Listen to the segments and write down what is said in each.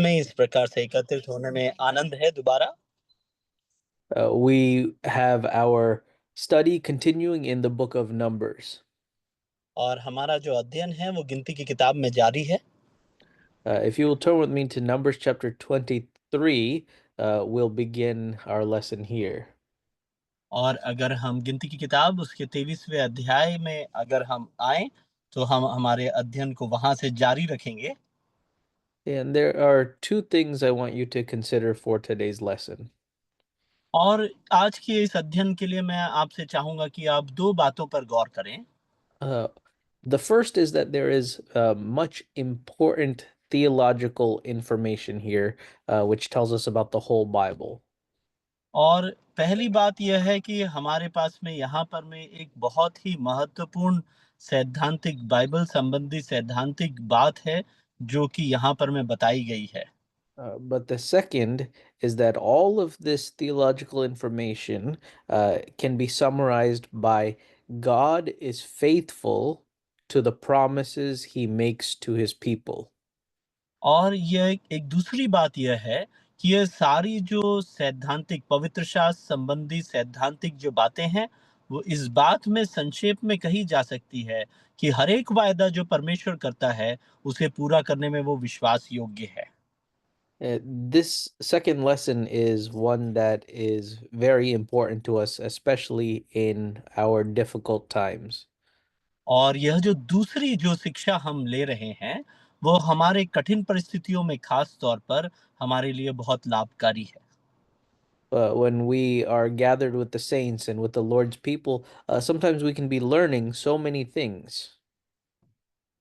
में इस प्रकार से एकत्रित होने में आनंद है दोबारा। We have our study continuing in the book of Numbers. और हमारा जो अध्ययन है वो गिनती की किताब में जारी है। If you will turn with me to Numbers chapter 23, we'll begin our lesson here. और अगर हम गिनती की किताब उसके 23वें अध्याय में अगर हम आए तो हम हमारे अध्ययन को वहां से जारी रखेंगे। And there are two things I want you to consider for today's lesson. और आज के इस अध्ययन के लिए मैं आपसे चाहूंगा कि आप दो बातों पर गौर करें। Uh, the first is that there is much important theological information here, which tells us about the whole Bible. और पहली बात यह है कि हमारे पास में यहाँ पर में एक बहुत ही महत्वपूर्ण सैद्धांतिक बाइबल संबंधी सैद्धांतिक बात है जो कि यहाँ पर में बताई गई है। But the second is that all of this theological information can be summarized by God is faithful to the promises he makes to his people. और यह एक दूसरी बात यह है कि यह सारी जो सैद्धांतिक पवित्र शास्त्र संबंधी सैद्धांतिक जो बातें हैं वो इस बात में संक्षेप में कही जा सकती है कि हर एक वायदा जो परमेश्वर करता है उसे पूरा करने में वो विश्वास योग्य है। This second lesson is one that is very important to us, especially in our difficult times. और यह जो दूसरी जो शिक्षा हम ले रहे हैं वो हमारे कठिन परिस्थितियों में खास तौर पर हमारे लिए बहुत लाभकारी है। When we are gathered with the saints and with the Lord's people, sometimes we can be learning so many things.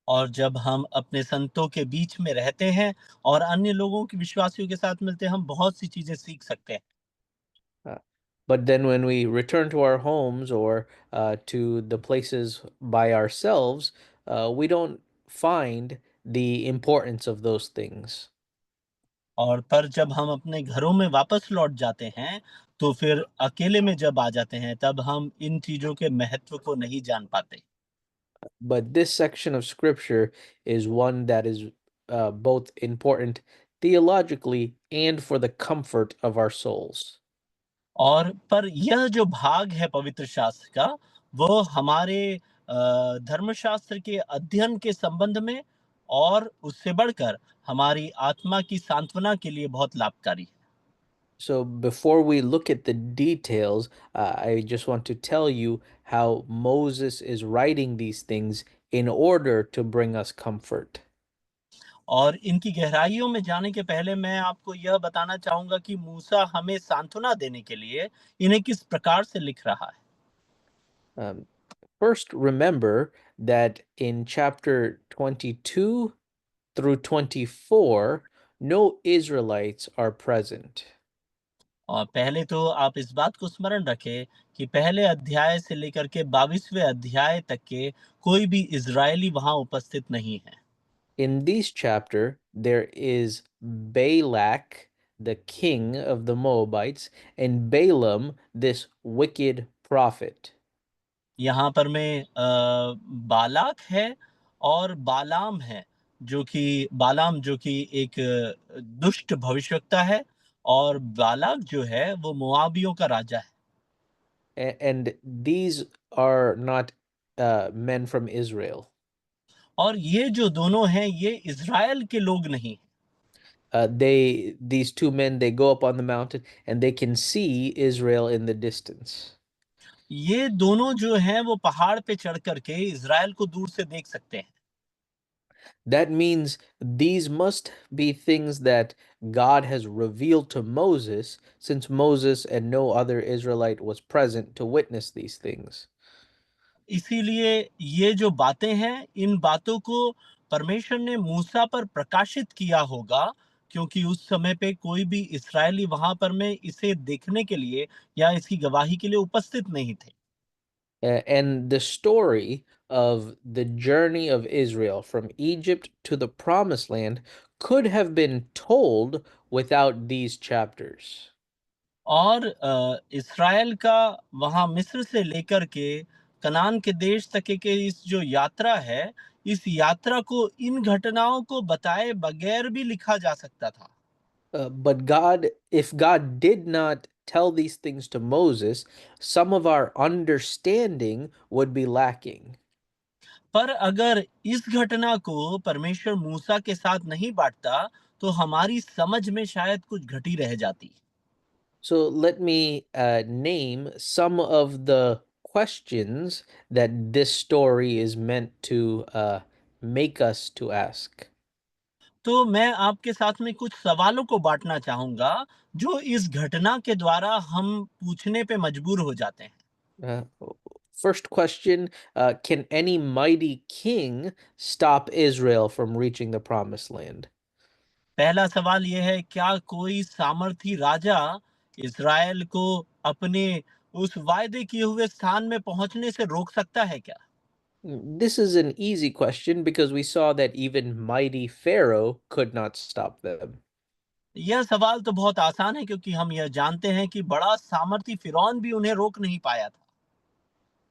और जब हम अपने संतों के बीच में रहते हैं और अन्य लोगों के विश्वासियों के साथ मिलते हैं हम बहुत सी चीजें सीख सकते हैं। Uh, but then when we return to our homes or to the places by ourselves, we don't find the importance of those things. और पर जब हम अपने घरों में वापस लौट जाते हैं तो फिर अकेले में जब आ जाते हैं तब हम इन चीजों के महत्व को नहीं जान पाते। But this section of scripture is one that is both important theologically and for the comfort of our souls. और पर यह जो भाग है पवित्र शास्त्र का वो हमारे धर्मशास्त्र के अध्ययन के संबंध में और उससे बढ़कर हमारी आत्मा की सांत्वना के लिए बहुत लाभकारी है। So before we look at the details, I just want to tell you how Moses is writing these things in order to bring us comfort. और इनकी गहराइयों में जाने के पहले मैं आपको यह बताना चाहूंगा कि मूसा हमें सांत्वना देने के लिए इन्हें किस प्रकार से लिख रहा है। Um, First, remember that in chapter 22 through 24, no Israelites are present. और पहले तो आप इस बात को स्मरण रखें कि पहले अध्याय से लेकर के 22वें अध्याय तक के कोई भी इज़राइली वहां उपस्थित नहीं है। In this chapter, there is Balak, the king of the Moabites, and Balaam, this wicked prophet. यहाँ पर में बालाक है और बालाम है बालाम जो कि एक दुष्ट भविष्यवक्ता है और बालाक जो है वो मोआबियों का राजा है। And these are not men from Israel. और ये जो दोनों हैं ये इज़राइल के लोग नहीं। These two men, they go up on the mountain and they can see Israel in the distance. ये दोनों जो हैं वो पहाड़ पे चढ़ कर के इज़राइल को दूर से देख सकते हैं। That means these must be things that God has revealed to Moses, since Moses and no other Israelite was present to witness these things. इसीलिए ये जो बातें हैं, इन बातों को परमेश्वर ने मूसा पर प्रकाशित किया होगा, क्योंकि उस समय पे कोई भी इस्राएली वहाँ पर में इसे देखने के लिए या इसकी गवाही के लिए उपस्थित नहीं थे। And the story of the journey of Israel from Egypt to the promised land could have been told without these chapters. और इस्राएल का वहाँ मिस्र से लेकर के कनान के देश तक के इस जो यात्रा है, इस यात्रा को, इन घटनाओं को बताए बगैर भी लिखा जा सकता था। But if God did not tell these things to Moses, some of our understanding would be lacking. पर अगर इस घटना को परमेश्वर मूसा के साथ नहीं बांटता, तो हमारी समझ में शायद कुछ घटी रह जाती। So let me name some of the questions that this story is meant to make us to ask. तो मैं आपके साथ में कुछ सवालों को बांटना चाहूंगा, जो इस घटना के द्वारा हम पूछने पे मजबूर हो जाते हैं। Uh, First question, can any mighty king stop Israel from reaching the promised land? पहला सवाल यह है, क्या कोई सामर्थी राजा इज़राइल को अपने उस वायदे किए हुए स्थान में पहुंचने से रोक सकता है क्या? This is an easy question because we saw that even mighty Pharaoh could not stop them. यह सवाल तो बहुत आसान है, क्योंकि हम यह जानते हैं कि बड़ा सामर्थी फिरौन भी उन्हें रोक नहीं पाया था।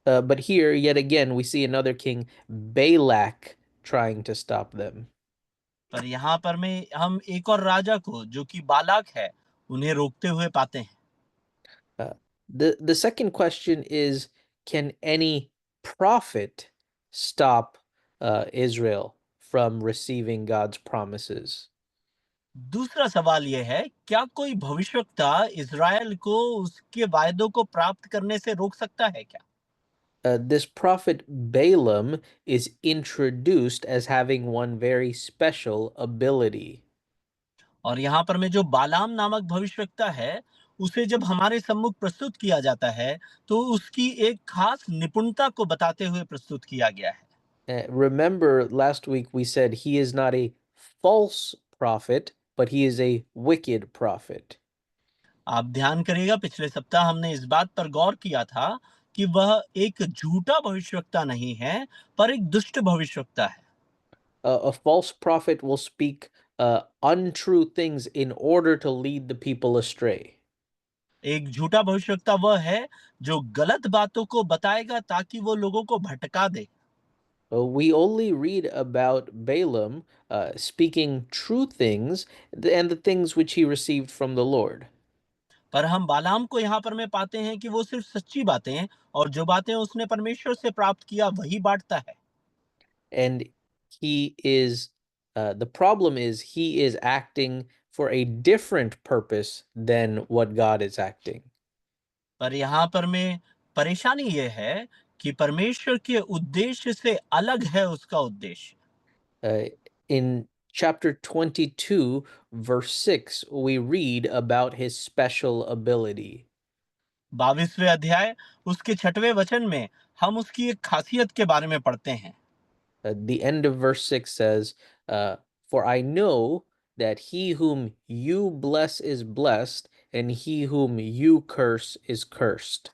But here, yet again, we see another king, Balak, trying to stop them. पर यहाँ पर में हम एक और राजा को, जो कि बालाक है, उन्हें रोकते हुए पाते हैं। Uh, the second question is, can any prophet stop Israel from receiving God's promises? दूसरा सवाल यह है, क्या कोई भविष्यवक्ता इज़राइल को उसके वायदों को प्राप्त करने से रोक सकता है क्या? This prophet Balaam is introduced as having one very special ability. और यहाँ पर में जो बालाम नामक भविष्यवक्ता है, उसे जब हमारे सम्मुख प्रस्तुत किया जाता है, तो उसकी एक खास निपुणता को बताते हुए प्रस्तुत किया गया है। Remember, last week we said he is not a false prophet, but he is a wicked prophet. आप ध्यान करिएगा, पिछले सप्ताह हमने इस बात पर गौर किया था कि वह एक झूठा भविष्यवक्ता नहीं है, पर एक दुष्ट भविष्यवक्ता है। A false prophet will speak untrue things in order to lead the people astray. एक झूठा भविष्यवक्ता वह है जो गलत बातों को बताएगा ताकि वो लोगों को भटका दे। We only read about Balaam speaking true things and the things which he received from the Lord. पर हम बालाम को यहाँ पर में पाते हैं कि वो सिर्फ सच्ची बातें और जो बातें उसने परमेश्वर से प्राप्त किया वही बांटता है। And the problem is he is acting for a different purpose than what God is acting. पर यहाँ पर में परेशानी ये है कि परमेश्वर के उद्देश्य से अलग है उसका उद्देश्य। Uh, in chapter 22, verse 6, we read about his special ability. 22वें अध्याय उसके 6वें वचन में हम उसकी एक खासियत के बारे में पढ़ते हैं। The end of verse 6 says, For I know that he whom you bless is blessed, and he whom you curse is cursed.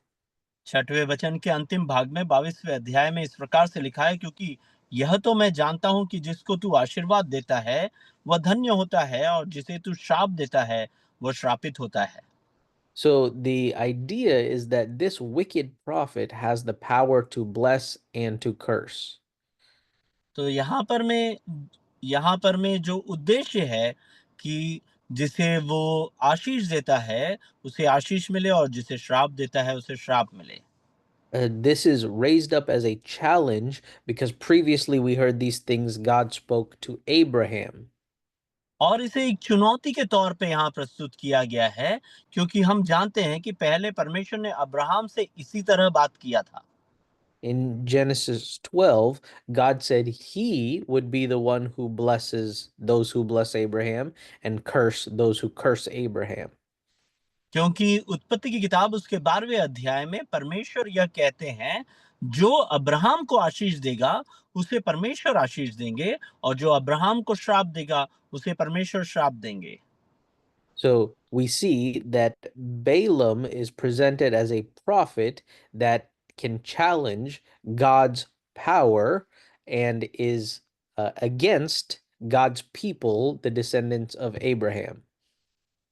6वें वचन के अंतिम भाग में 22वें अध्याय में इस प्रकार से लिखा है, क्योंकि यह तो मैं जानता हूं कि जिसको तू आशीर्वाद देता है वह धन्य होता है, और जिसे तू श्राप देता है वह श्रापित होता है। So the idea is that this wicked prophet has the power to bless and to curse. तो यहाँ पर में जो उद्देश्य है कि जिसे वो आशीष देता है उसे आशीष मिले, और जिसे श्राप देता है उसे श्राप मिले। This is raised up as a challenge because previously we heard these things God spoke to Abraham. और इसे एक चुनौती के तौर पे यहाँ प्रस्तुत किया गया है, क्योंकि हम जानते हैं कि पहले परमेश्वर ने अब्राहम से इसी तरह बात किया था। In Genesis 12, God said he would be the one who blesses those who bless Abraham and curse those who curse Abraham. क्योंकि उत्पत्ति की किताब उसके 12वें अध्याय में परमेश्वर यह कहते हैं, जो अब्राहम को आशीष देगा उसे परमेश्वर आशीष देंगे, और जो अब्राहम को श्राप देगा उसे परमेश्वर श्राप देंगे। So we see that Balaam is presented as a prophet that can challenge God's power and is against God's people, the descendants of Abraham.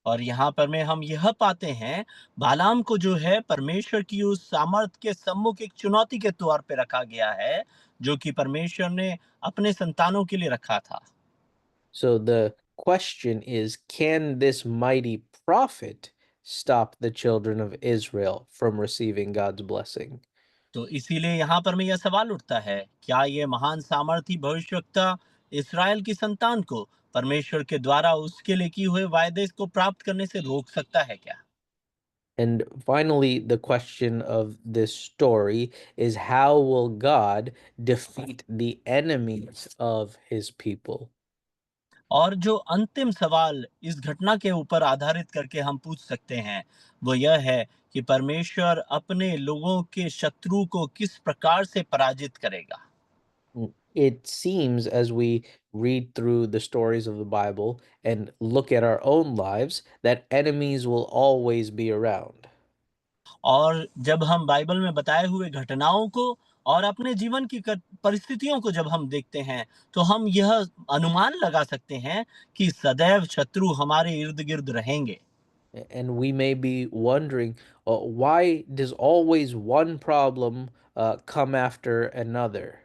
और यहाँ पर में हम यह पाते हैं, बालाम को जो है परमेश्वर की उस सामर्थ के सम्मुख एक चुनौती के तौर पे रखा गया है, जो कि परमेश्वर ने अपने संतानों के लिए रखा था। So the question is, can this mighty prophet stop the children of Israel from receiving God's blessing? तो इसीलिए यहाँ पर में यह सवाल उठता है, क्या ये महान सामर्थी भविष्यवक्ता इस्राएल की संतान को परमेश्वर के द्वारा उसके लिए किए हुए वायदे को प्राप्त करने से रोक सकता है क्या? And finally, the question of this story is, how will God defeat the enemies of his people? और जो अंतिम सवाल इस घटना के ऊपर आधारित करके हम पूछ सकते हैं, वो यह है कि परमेश्वर अपने लोगों के शत्रु को किस प्रकार से पराजित करेगा। It seems, as we read through the stories of the Bible and look at our own lives, that enemies will always be around. और जब हम बाइबल में बताए हुए घटनाओं को और अपने जीवन की परिस्थितियों को जब हम देखते हैं, तो हम यह अनुमान लगा सकते हैं कि सदैव शत्रु हमारे इर्द गिर्द रहेंगे। And we may be wondering, why does always one problem come after another?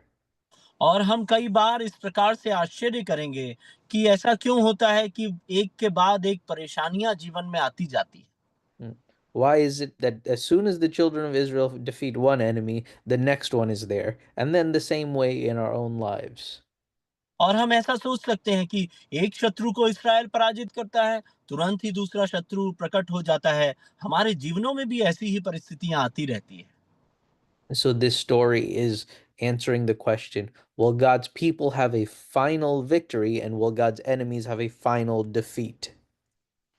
और हम कई बार इस प्रकार से आश्चर्य करेंगे कि ऐसा क्यों होता है कि एक के बाद एक परेशानियां जीवन में आती जाती है। Mm. Why is it that as soon as the children of Israel defeat one enemy, the next one is there? And then the same way in our own lives. और हम ऐसा सोच सकते हैं कि एक शत्रु को इसराइल पराजित करता है, तुरंत ही दूसरा शत्रु प्रकट हो जाता है। हमारे जीवनों में भी ऐसी ही परिस्थितियां आती रहती है। So this story is answering the question, will God's people have a final victory and will God's enemies have a final defeat?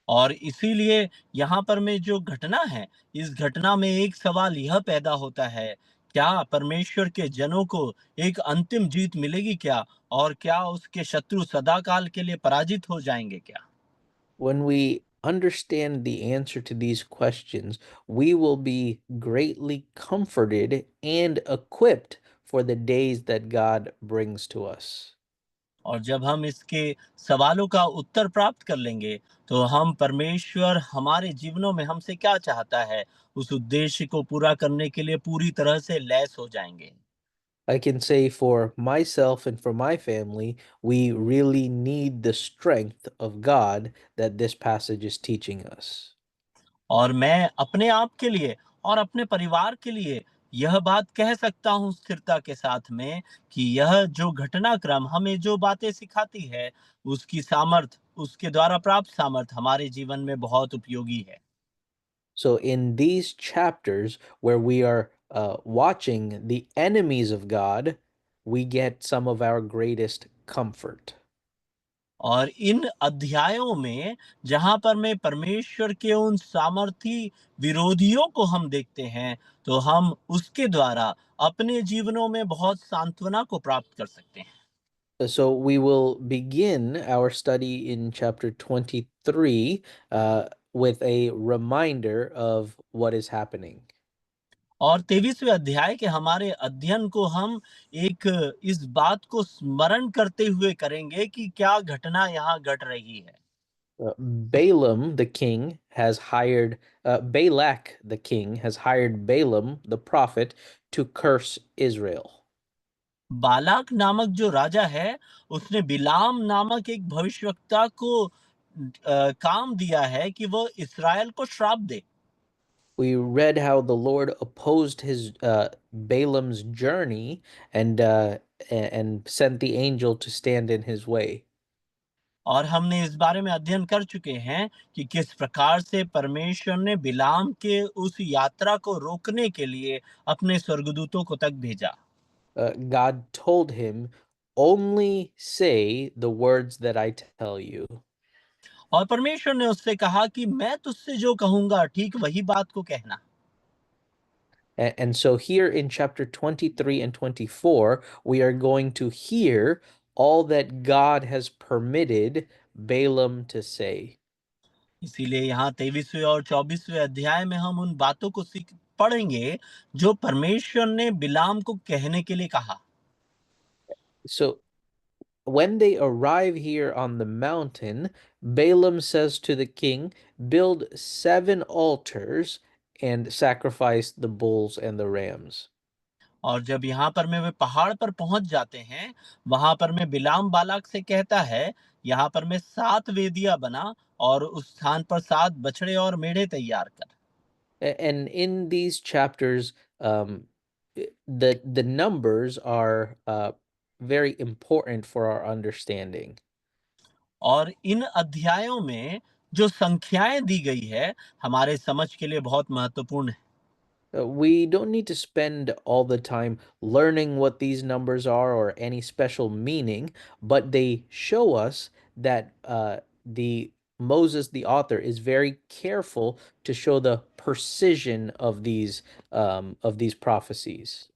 और इसीलिए यहाँ पर में जो घटना है, इस घटना में एक सवाल यह पैदा होता है, क्या परमेश्वर के जनों को एक अंतिम जीत मिलेगी क्या? और क्या उसके शत्रु सदाकाल के लिए पराजित हो जाएंगे क्या? When we understand the answer to these questions, we will be greatly comforted and equipped for the days that God brings to us. और जब हम इसके सवालों का उत्तर प्राप्त कर लेंगे, तो हम परमेश्वर हमारे जीवनों में हमसे क्या चाहता है, उस उद्देश्य को पूरा करने के लिए पूरी तरह से लैस हो जाएंगे। I can say for myself and for my family, we really need the strength of God that this passage is teaching us. और मैं अपने आप के लिए और अपने परिवार के लिए यह बात कह सकता हूँ स्थिरता के साथ में, कि यह जो घटनाक्रम हमें जो बातें सिखाती है, उसकी सामर्थ, उसके द्वारा प्राप्त सामर्थ हमारे जीवन में बहुत उपयोगी है। So, in these chapters where we are watching the enemies of God, we get some of our greatest comfort. और इन अध्यायों में जहां पर मैं परमेश्वर के उन सामर्थी विरोधियों को हम देखते हैं, तो हम उसके द्वारा अपने जीवनों में बहुत सांत्वना को प्राप्त कर सकते हैं। So, we will begin our study in chapter 23 with a reminder of what is happening. और 23वें अध्याय के हमारे अध्ययन को हम एक इस बात को स्मरण करते हुए करेंगे कि क्या घटना यहाँ घट रही है। Balaam the king has hired Balak the king has hired Balaam the prophet to curse Israel. Balak नामक जो राजा है, उसने बिलाम नामक एक भविष्यवक्ता को काम दिया है कि वह इसराइल को श्राप दे। We read how the Lord opposed his Balaam's journey and sent the angel to stand in his way. और हमने इस बारे में अध्ययन कर चुके हैं कि किस प्रकार से परमेश्वर ने बिलाम के उस यात्रा को रोकने के लिए अपने स्वर्गदूतों को तक भेजा। God told him, "Only say the words that I tell you." और परमेश्वर ने उससे कहा कि मैं तुझसे जो कहूंगा ठीक वही बात को कहना। And so here in chapter 23 and 24, we are going to hear all that God has permitted Balaam to say. इसीलिए यहाँ 23वें और 24वें अध्याय में हम उन बातों को सीख पढ़ेंगे, जो परमेश्वर ने बिलाम को कहने के लिए कहा। So when they arrive here on the mountain, Balaam says to the king, build 7 altars and sacrifice the bulls and the rams. और जब यहाँ पर में वे पहाड़ पर पहुंच जाते हैं, वहां पर में बिलाम बालाक से कहता है, यहाँ पर में 7 वेदियां बना और उस स्थान पर 7 बछड़े और मेढ़े तैयार कर। And in these chapters, the numbers are very important for our understanding. और इन अध्यायों में जो संख्याएं दी गई है, हमारे समझ के लिए बहुत महत्वपूर्ण है। We don't need to spend all the time learning what these numbers are or any special meaning, but they show us that the Moses, the author, is very careful to show the precision of these prophecies.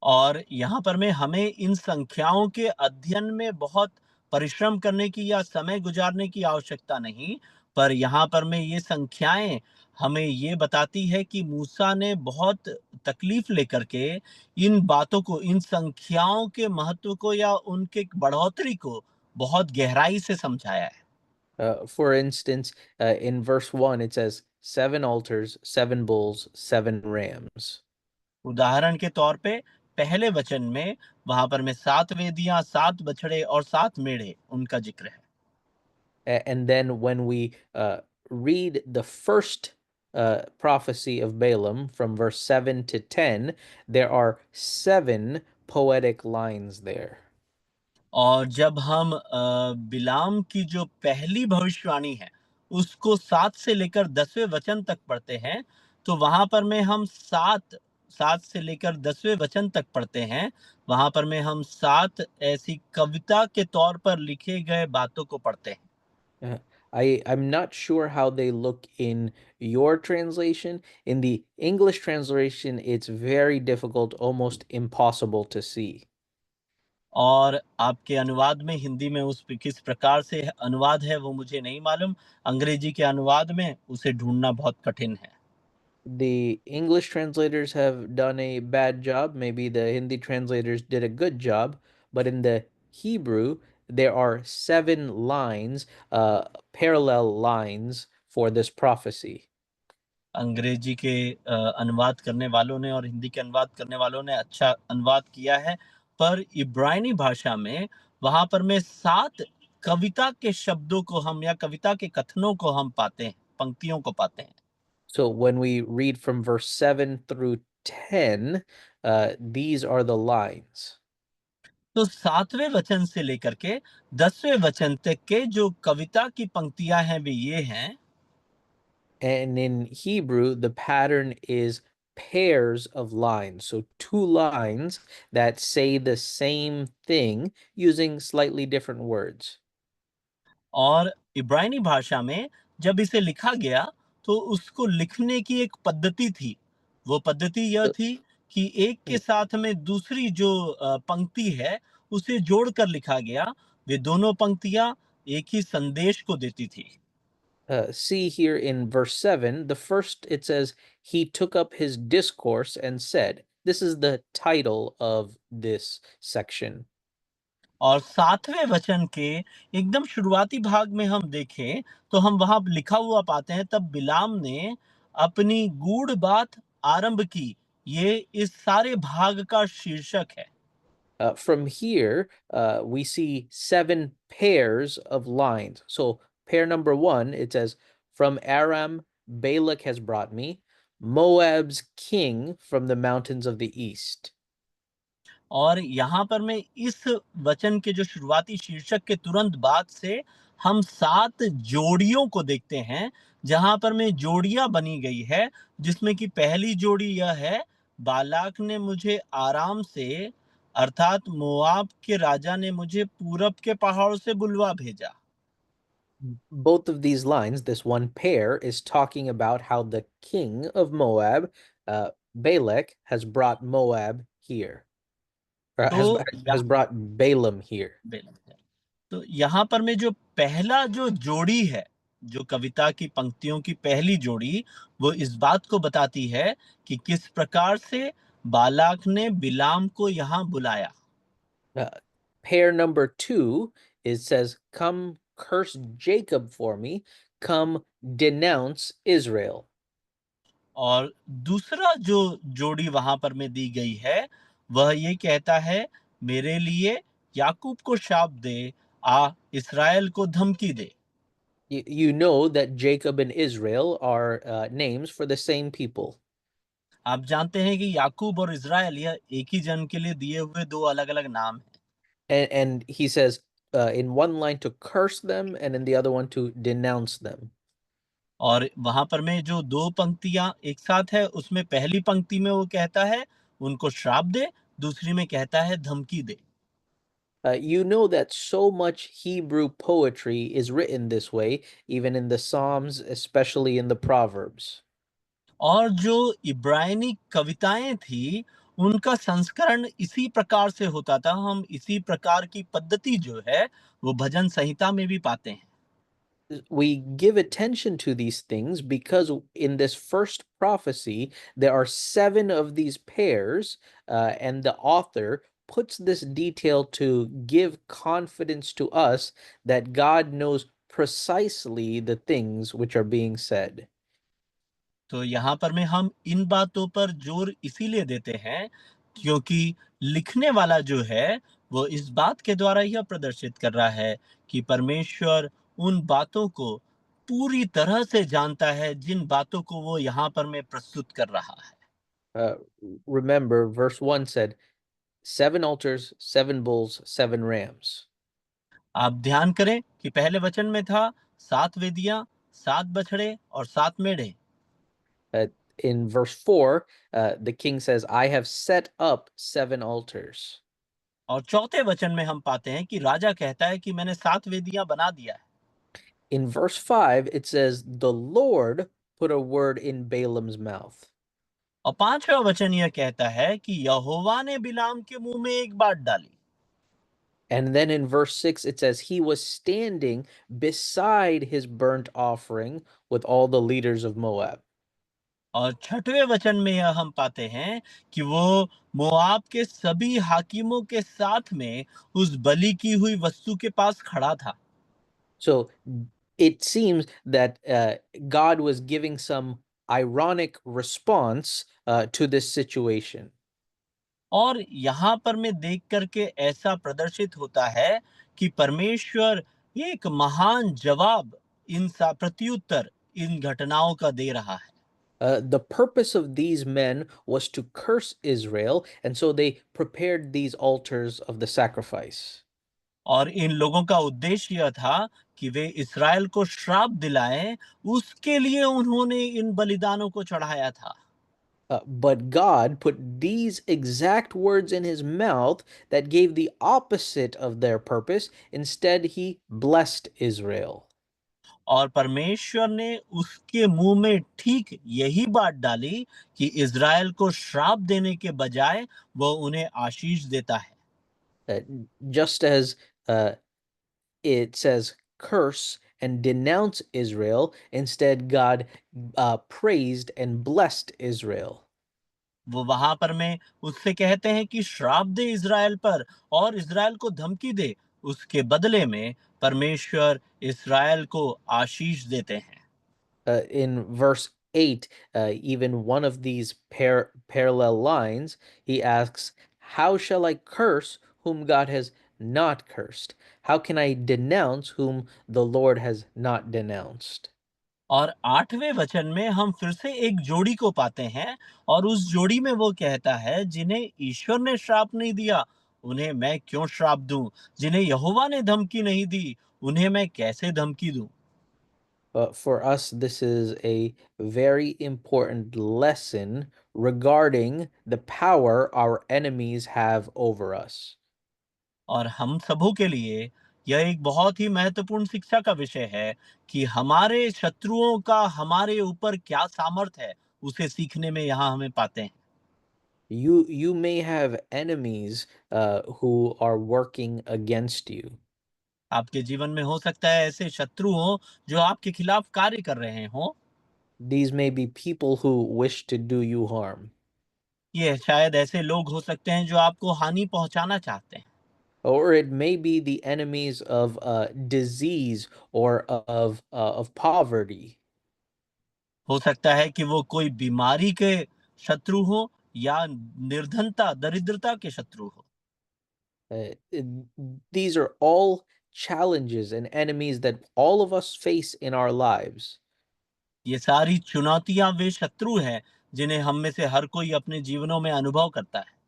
और यहाँ पर में हमें इन संख्याओं के अध्ययन में बहुत परिश्रम करने की या समय गुजारने की आवश्यकता नहीं, पर यहाँ पर में ये संख्याएं हमें ये बताती है कि मूसा ने बहुत तकलीफ लेकर के इन बातों को, इन संख्याओं के महत्व को या उनके बढ़ोतरी को बहुत गहराई से समझाया है। For instance, in verse 1, it says 7 altars, 7 bulls, 7 rams. उदाहरण के तौर पे पहले वचन में वहां पर में 7 वेदियां, 7 बछड़े और 7 मेढ़े उनका जिक्र है। And then when we read the first prophecy of Balaam from verse 7 to 10, there are 7 poetic lines there. और जब हम बिलाम की जो पहली भविष्यवाणी है उसको 7 से लेकर 10वें वचन तक पढ़ते हैं, तो वहां पर में हम 7 से लेकर 10वें वचन तक पढ़ते हैं, वहां पर में हम 7 ऐसी कविता के तौर पर लिखे गए बातों को पढ़ते हैं। Uh, I'm not sure how they look in your translation. In the English translation, it's very difficult, almost impossible to see. और आपके अनुवाद में हिंदी में उस किस प्रकार से अनुवाद है वो मुझे नहीं मालूम। अंग्रेजी के अनुवाद में उसे ढूंढना बहुत कठिन है। The English translators have done a bad job. Maybe the Hindi translators did a good job, but in the Hebrew, there are 7 lines, parallel lines for this prophecy. अंग्रेजी के अनुवाद करने वालों ने और हिंदी के अनुवाद करने वालों ने अच्छा अनुवाद किया है, पर इब्रानी भाषा में वहां पर में 7 कविता के शब्दों को हम या कविता के कथनों को हम पाते हैं, पंक्तियों को पाते हैं। So when we read from verse 7 through 10, these are the lines. तो 7वें वचन से लेकर के 10वें वचन तक के जो कविता की पंक्तियां हैं वे ये हैं। And in Hebrew, the pattern is pairs of lines. So 2 lines that say the same thing using slightly different words. और इब्रानी भाषा में जब इसे लिखा गया तो उसको लिखने की एक पद्धति थी। वो पद्धति यह Uh, थी कि एक के mm, साथ में दूसरी जो पंक्ति है उसे जोड़कर लिखा गया। वे दोनों पंक्तियां एक ही संदेश को देती थी। See here in verse 7, the first it says, he took up his discourse and said, this is the title of this section. और 7वें वचन के एकदम शुरुआती भाग में हम देखें तो हम वहां लिखा हुआ पाते हैं, तब बिलाम ने अपनी गूढ़ बात आरंभ की। ये इस सारे भाग का शीर्षक है। From here, we see 7 pairs of lines. So, pair number 1, it says, from Aram, Balak has brought me, Moab's king from the mountains of the east. और यहाँ पर मैं इस वचन के जो शुरुआती शीर्षक के तुरंत बाद से हम 7 जोड़ियों को देखते हैं, जहां पर में जोड़ियां बनी गई है, जिसमें कि पहली जोड़ी यह है, बालाक ने मुझे आराम से अर्थात मोआब के राजा ने मुझे पूरब के पहाड़ों से बुलवा भेजा। Both of these lines, this one pair, is talking about how the king of Moab, Balak, has brought Moab here, or तो has brought Balaam here. तो यहाँ पर में जो पहला जो जोड़ी है, जो कविता की पंक्तियों की पहली जोड़ी, वो इस बात को बताती है कि किस प्रकार से बालाक ने बिलाम को यहाँ बुलाया। Uh, Pair number 2, it says, come curse Jacob for me, come denounce Israel. और दूसरा जो जोड़ी वहां पर में दी गई है वह ये कहता है, मेरे लिए याकूब को शाप दे, आ इसराइल को धमकी दे। You know that Jacob and Israel are names for the same people. आप जानते हैं कि याकूब और इज़राइल यह एक ही जन के लिए दिए हुए दो अलग-अलग नाम हैं। And he says in one line to curse them and in the other one to denounce them. और वहां पर में जो दो पंक्तियां एक साथ है उसमें पहली पंक्ति में वो कहता है उनको श्राप दे, दूसरी में कहता है धमकी दे। You know that so much Hebrew poetry is written this way, even in the Psalms, especially in the Proverbs. और जो इब्रानी कविताएं थी उनका संस्करण इसी प्रकार से होता था। हम इसी प्रकार की पद्धति जो है वो भजन संहिता में भी पाते हैं। We give attention to these things because in this first prophecy, there are seven of these pairs, and the author puts this detail to give confidence to us that God knows precisely the things which are being said. तो यहाँ पर में हम इन बातों पर जोर इसीलिए देते हैं क्योंकि लिखने वाला जो है वो इस बात के द्वारा यह प्रदर्शित कर रहा है कि परमेश्वर उन बातों को पूरी तरह से जानता है जिन बातों को वो यहाँ पर में प्रस्तुत कर रहा है। Uh, Remember, verse 1 said, seven altars, seven bulls, seven rams. आप ध्यान करें कि पहले वचन में था सात वेदियां, सात बछड़े और सात मेढ़े। In verse 4, the king says, I have set up seven altars. और चौथे वचन में हम पाते हैं कि राजा कहता है कि मैंने सात वेदियां बना दिया है। In verse 5, it says, the Lord put a word in Balaam's mouth. और पांचवा वचन यह कहता है कि यहोवा ने बिलाम के मुंह में एक बात डाली। And then in verse 6, it says, he was standing beside his burnt offering with all the leaders of Moab. और छठवें वचन में यह हम पाते हैं कि वो मोआब के सभी हाकिमों के साथ में उस बलि की हुई वस्तु के पास खड़ा था। So it seems that God was giving some ironic response to this situation. और यहाँ पर में देख करके ऐसा प्रदर्शित होता है कि परमेश्वर एक महान जवाब इन प्रत्युत्तर इन घटनाओं का दे रहा है। The purpose of these men was to curse Israel, and so they prepared these altars of the sacrifice. और इन लोगों का उद्देश्य यह था कि वे इस्राएल को श्राप दिलाएं, उसके लिए उन्होंने इन बलिदानों को चढ़ाया था। But God put these exact words in his mouth that gave the opposite of their purpose. Instead, he blessed Israel. और परमेश्वर ने उसके मुंह में ठीक यही बात डाली कि इज़राइल को श्राप देने के बजाय वह उन्हें आशीष देता है। Uh, just as it says curse and denounce Israel, instead, God praised and blessed Israel. वो वहां पर में उससे कहते हैं कि श्राप दे इज़राइल पर और इज़राइल को धमकी दे, उसके बदले में परमेश्वर इज़राइल को आशीष देते हैं। In verse 8, even one of these parallel lines, he asks, how shall I curse whom God has not cursed? How can I denounce whom the Lord has not denounced? और आठवें वचन में हम फिर से एक जोड़ी को पाते हैं और उस जोड़ी में वो कहता है जिन्हें ईश्वर ने श्राप नहीं दिया उन्हें मैं क्यों श्राप दूं, जिन्हें यहोवा ने धमकी नहीं दी उन्हें मैं कैसे धमकी दूं। For us, this is a very important lesson regarding the power our enemies have over us. और हम सबों के लिए यह एक बहुत ही महत्वपूर्ण शिक्षा का विषय है कि हमारे शत्रुओं का हमारे ऊपर क्या सामर्थ है, उसे सीखने में यहाँ हमें पाते हैं। You may have enemies who are working against you. आपके जीवन में हो सकता है ऐसे शत्रु हों जो आपके खिलाफ कार्य कर रहे हों। These may be people who wish to do you harm. ये शायद ऐसे लोग हो सकते हैं जो आपको हानि पहुंचाना चाहते हैं। or it may be the enemies of disease or of poverty. हो सकता है कि वो कोई बीमारी के शत्रु हो या निर्धनता, दरिद्रता के शत्रु हो। Uh, it- these are all challenges and enemies that all of us face in our lives. ये सारी चुनौतियां वे शत्रु हैं जिन्हें हम में से हर कोई अपने जीवनों में अनुभव करता है।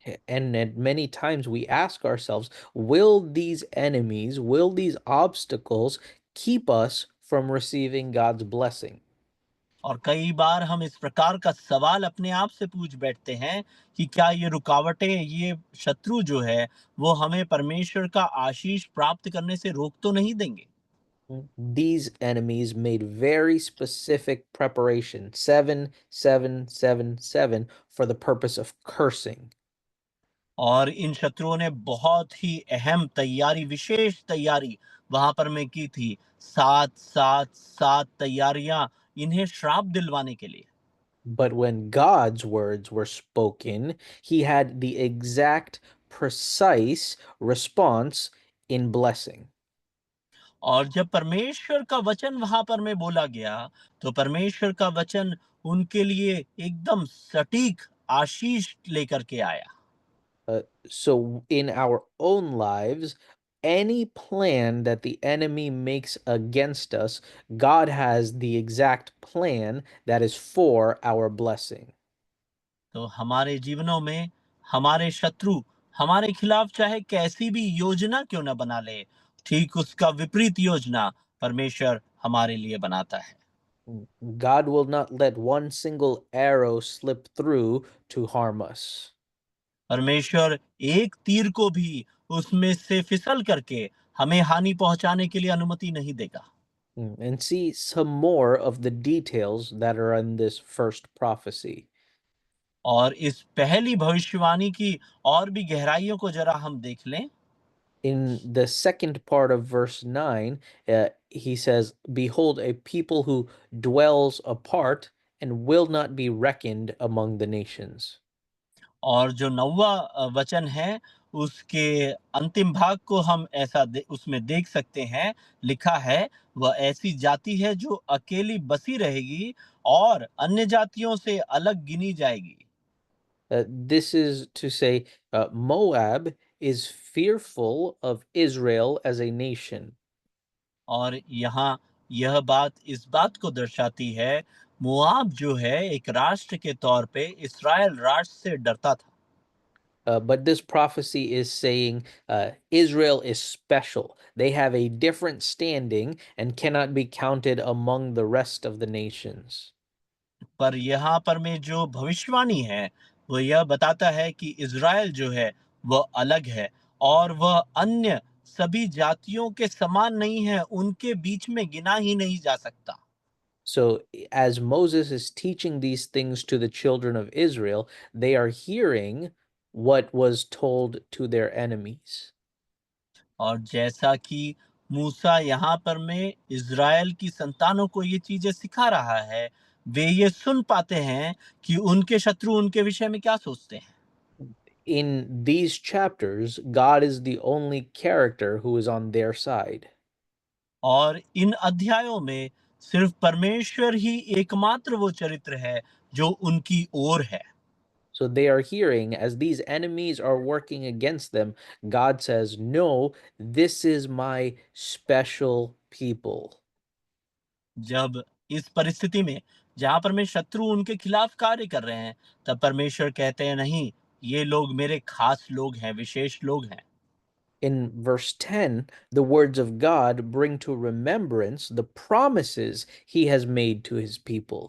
And at many times we ask ourselves, will these enemies, will these obstacles keep us from receiving God's blessing? और कई बार हम इस प्रकार का सवाल अपने आप से पूछ बैठते हैं कि क्या ये रुकावटें, ये शत्रु जो है, वो हमें परमेश्वर का आशीष प्राप्त करने से रोक तो नहीं देंगे। These enemies made very specific preparation, 7777, for the purpose of cursing. और इन शत्रुओं ने बहुत ही अहम तैयारी, विशेष तैयारी वहां पर में की थी। सात सात सात तैयारियां इन्हें श्राप दिलवाने के लिए। But when God's words were spoken, he had the exact, precise response in blessing. और जब परमेश्वर का वचन वहां पर में बोला गया, तो परमेश्वर का वचन उनके लिए एकदम सटीक आशीष लेकर के आया। So in our own lives, any plan that the enemy makes against us, God has the exact plan that is for our blessing. तो हमारे जीवनों में हमारे शत्रु हमारे खिलाफ चाहे कैसी भी योजना क्यों न बना ले, ठीक उसका विपरीत योजना परमेश्वर हमारे लिए बनाता है। God will not let one single arrow slip through to harm us. परमेश्वर एक तीर को भी उसमें से फिसल करके हमें हानि पहुंचाने के लिए अनुमति नहीं देगा। And see some more of the details that are in this first prophecy. और इस पहली भविष्यवाणी की और भी गहराइयों को जरा हम देख लें। In the second part of verse 9, he says, Behold, a people who dwells apart and will not be reckoned among the nations. और जो नौवा वचन है, उसके अंतिम भाग को हम ऐसा उसमें देख सकते हैं। लिखा है, वह ऐसी जाति है जो अकेली बसी रहेगी और अन्य जातियों से अलग गिनी जाएगी। This is to say, Moab is fearful of Israel as a nation. और यहाँ यह बात इस बात को दर्शाती है, मोआब जो है एक राष्ट्र के तौर पे इस्राएल राष्ट्र से डरता था। But this prophecy is saying Israel is special. They have a different standing and cannot be counted among the rest of the nations. पर यहाँ पर में जो भविष्यवाणी है, वो यह बताता है कि इज़राइल जो है, वह अलग है और वह अन्य सभी जातियों के समान नहीं है, उनके बीच में गिना ही नहीं जा सकता। So, as Moses is teaching these things to the children of Israel, they are hearing what was told to their enemies. और जैसा कि मूसा यहाँ पर में इज़राइल की संतानों को ये चीजें सिखा रहा है, वे ये सुन पाते हैं कि उनके शत्रु उनके विषय में क्या सोचते हैं। In these chapters, God is the only character who is on their side. और इन अध्यायों में सिर्फ परमेश्वर ही एकमात्र वो चरित्र है जो उनकी ओर है। So they are hearing as these enemies are working against them, God says, No, this is my special people. जब इस परिस्थिति में जहां पर में शत्रु उनके खिलाफ कार्य कर रहे हैं, तब परमेश्वर कहते हैं, नहीं, ये लोग मेरे खास लोग हैं, विशेष लोग हैं। In verse 10, the words of God bring to remembrance the promises he has made to his people.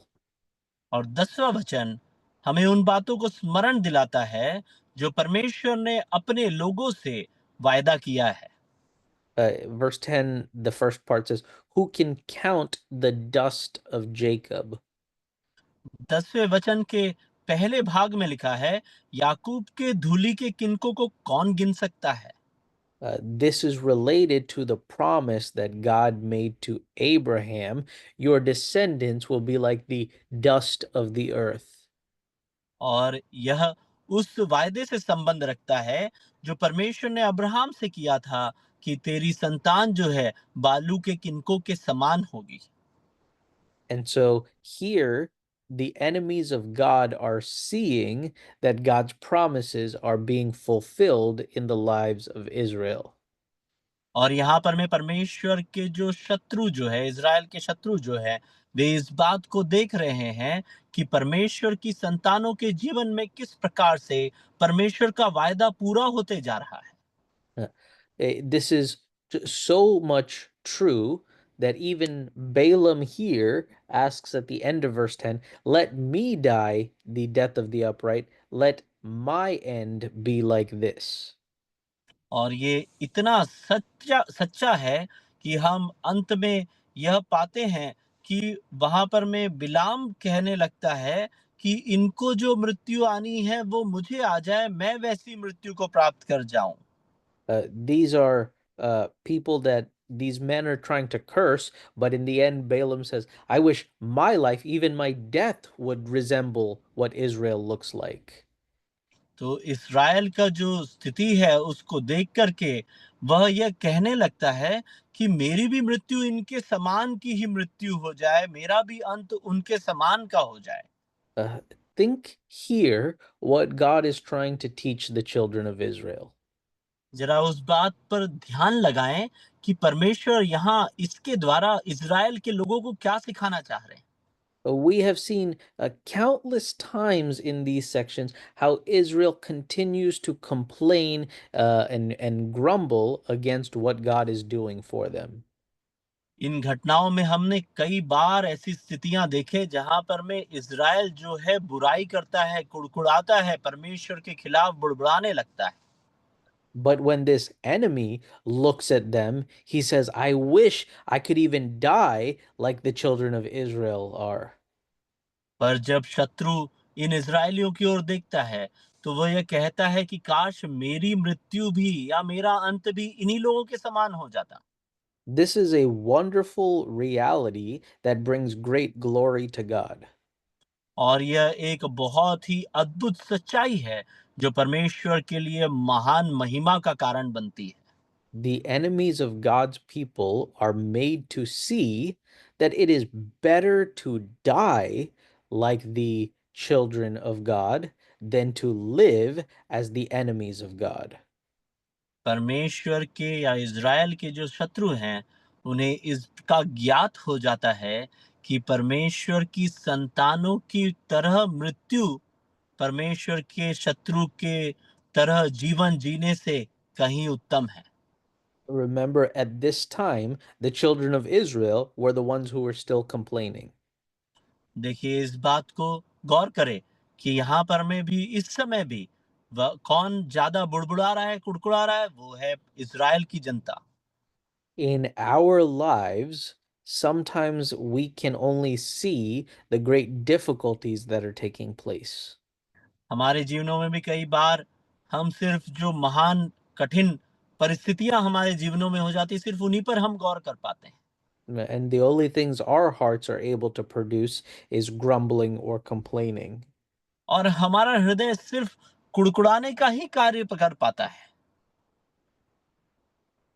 और 10वां वचन हमें उन बातों को स्मरण दिलाता है जो परमेश्वर ने अपने लोगों से वायदा किया है। Verse 10, the first part says, Who can count the dust of Jacob? 10वें वचन के पहले भाग में लिखा है, याकूब के धूलि के किनको को कौन गिन सकता है। This is related to the promise that God made to Abraham. Your descendants will be like the dust of the earth. और यह उस वायदे से संबंध रखता है जो परमेश्वर ने अब्राहम से किया था कि तेरी संतान जो है बालू के किनकों के समान होगी। And so here, the enemies of God are seeing that God's promises are being fulfilled in the lives of Israel. और यहाँ पर मैं परमेश्वर के जो शत्रु जो है, इज़राइल के शत्रु जो है, वे इस बात को देख रहे हैं कि परमेश्वर की संतानों के जीवन में किस प्रकार से परमेश्वर का वायदा पूरा होते जा रहा है। Uh, This is so much true that even Balaam here asks at the end of verse 10, "Let me die the death of the upright, let my end be like this." और ये इतना सच्चा सच्चा है कि हम अंत में यह पाते हैं कि वहां पर में बिलाम कहने लगता है कि इनको जो मृत्यु आनी है वो मुझे आ जाए, मैं वैसी मृत्यु को प्राप्त कर जाऊं। These are people that these men are trying to curse, but in the end, Balaam says, "I wish my life, even my death, would resemble what Israel looks like." तो इस्राएल का जो स्थिति है उसको देख करके वह यह कहने लगता है कि मेरी भी मृत्यु इनके समान की ही मृत्यु हो जाए, मेरा भी अंत उनके समान का हो जाए। Uh, think here what God is trying to teach the children of Israel. जरा उस बात पर ध्यान लगाएं कि परमेश्वर यहाँ इसके द्वारा इज़राइल के लोगों को क्या सिखाना चाह रहे हैं। We have seen countless times in these sections how Israel continues to complain and grumble against what God is doing for them. इन घटनाओं में हमने कई बार ऐसी स्थितियां देखे जहां पर में इज़राइल जो है बुराई करता है, कुड़कुड़ाता है, परमेश्वर के खिलाफ बुड़बुड़ाने लगता है। But when this enemy looks at them, he says, "I wish I could even die like the children of Israel are." पर जब शत्रु इन इज़राइलियों की ओर देखता है तो वह यह कहता है कि काश मेरी मृत्यु भी या मेरा अंत भी इन्हीं लोगों के समान हो जाता। This is a wonderful reality that brings great glory to God. और यह एक बहुत ही अद्भुत सच्चाई है जो परमेश्वर के लिए महान महिमा का कारण बनती है। The enemies of God's people are made to see that it is better to die like the children of God than to live as the enemies of God. परमेश्वर के या इज़राइल के जो शत्रु हैं, उन्हें इसका ज्ञात हो जाता है कि परमेश्वर की संतानों की तरह मृत्यु परमेश्वर के शत्रु के तरह जीवन जीने से कहीं उत्तम है। Remember, at this time, the children of Israel were the ones who were still complaining. देखिए इस बात को गौर करें कि यहाँ पर में भी इस समय भी कौन ज्यादा बुड़बुड़ा रहा है, कुड़कुड़ा रहा है, वो है इज़राइल की जनता। In our lives, sometimes we can only see the great difficulties that are taking place. हमारे जीवनों में भी कई बार हम सिर्फ जो महान कठिन परिस्थितियां हमारे जीवनों में हो जाती सिर्फ उन्हीं पर हम गौर कर पाते हैं। And the only things our hearts are able to produce is grumbling or complaining. और हमारा हृदय सिर्फ कुड़कुड़ाने का ही कार्य कर पाता है।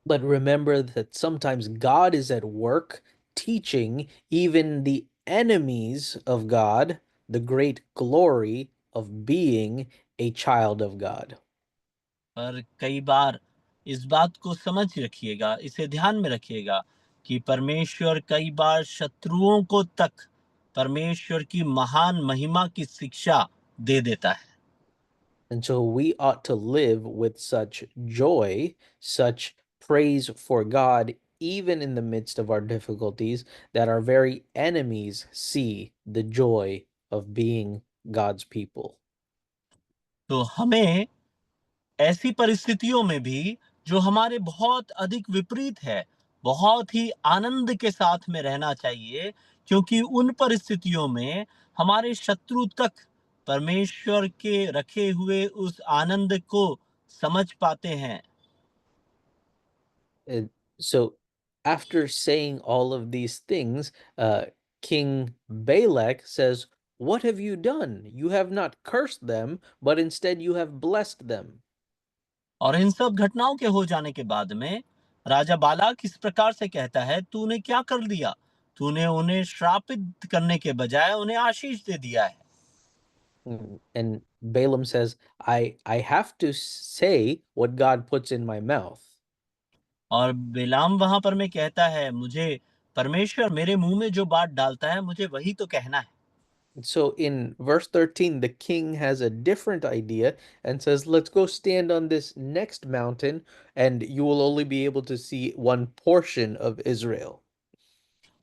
But remember that sometimes God is at work teaching even the enemies of God the great glory of being a child of God. पर कई बार इस बात को समझ रखिएगा, इसे ध्यान में रखिएगा कि परमेश्वर कई बार शत्रुओं को तक परमेश्वर की महान महिमा की शिक्षा दे देता है। And so we ought to live with such joy, such praise for God, even in the midst of our difficulties, that our very enemies see the joy of being God's people. तो हमें ऐसी परिस्थितियों में भी जो हमारे बहुत अधिक विपरीत है, बहुत ही आनंद के साथ में रहना चाहिए, क्योंकि उन परिस्थितियों में हमारे शत्रु तक परमेश्वर के रखे हुए उस आनंद को समझ पाते हैं। And so, after saying all of these things, King Balak says, What have you done? You have not cursed them, but instead you have blessed them. और इन सब घटनाओं के हो जाने के बाद में राजा बालाक इस प्रकार से कहता है, तूने क्या कर दिया? तूने उन्हें श्रापित करने के बजाय उन्हें आशीष दे दिया है। And Balaam says, I have to say what God puts in my mouth. और बिलाम वहां पर में कहता है, मुझे परमेश्वर मेरे मुंह में जो बात डालता है मुझे वही तो कहना है। So in verse 13, the king has a different idea and says, let's go stand on this next mountain, and you will only be able to see one portion of Israel.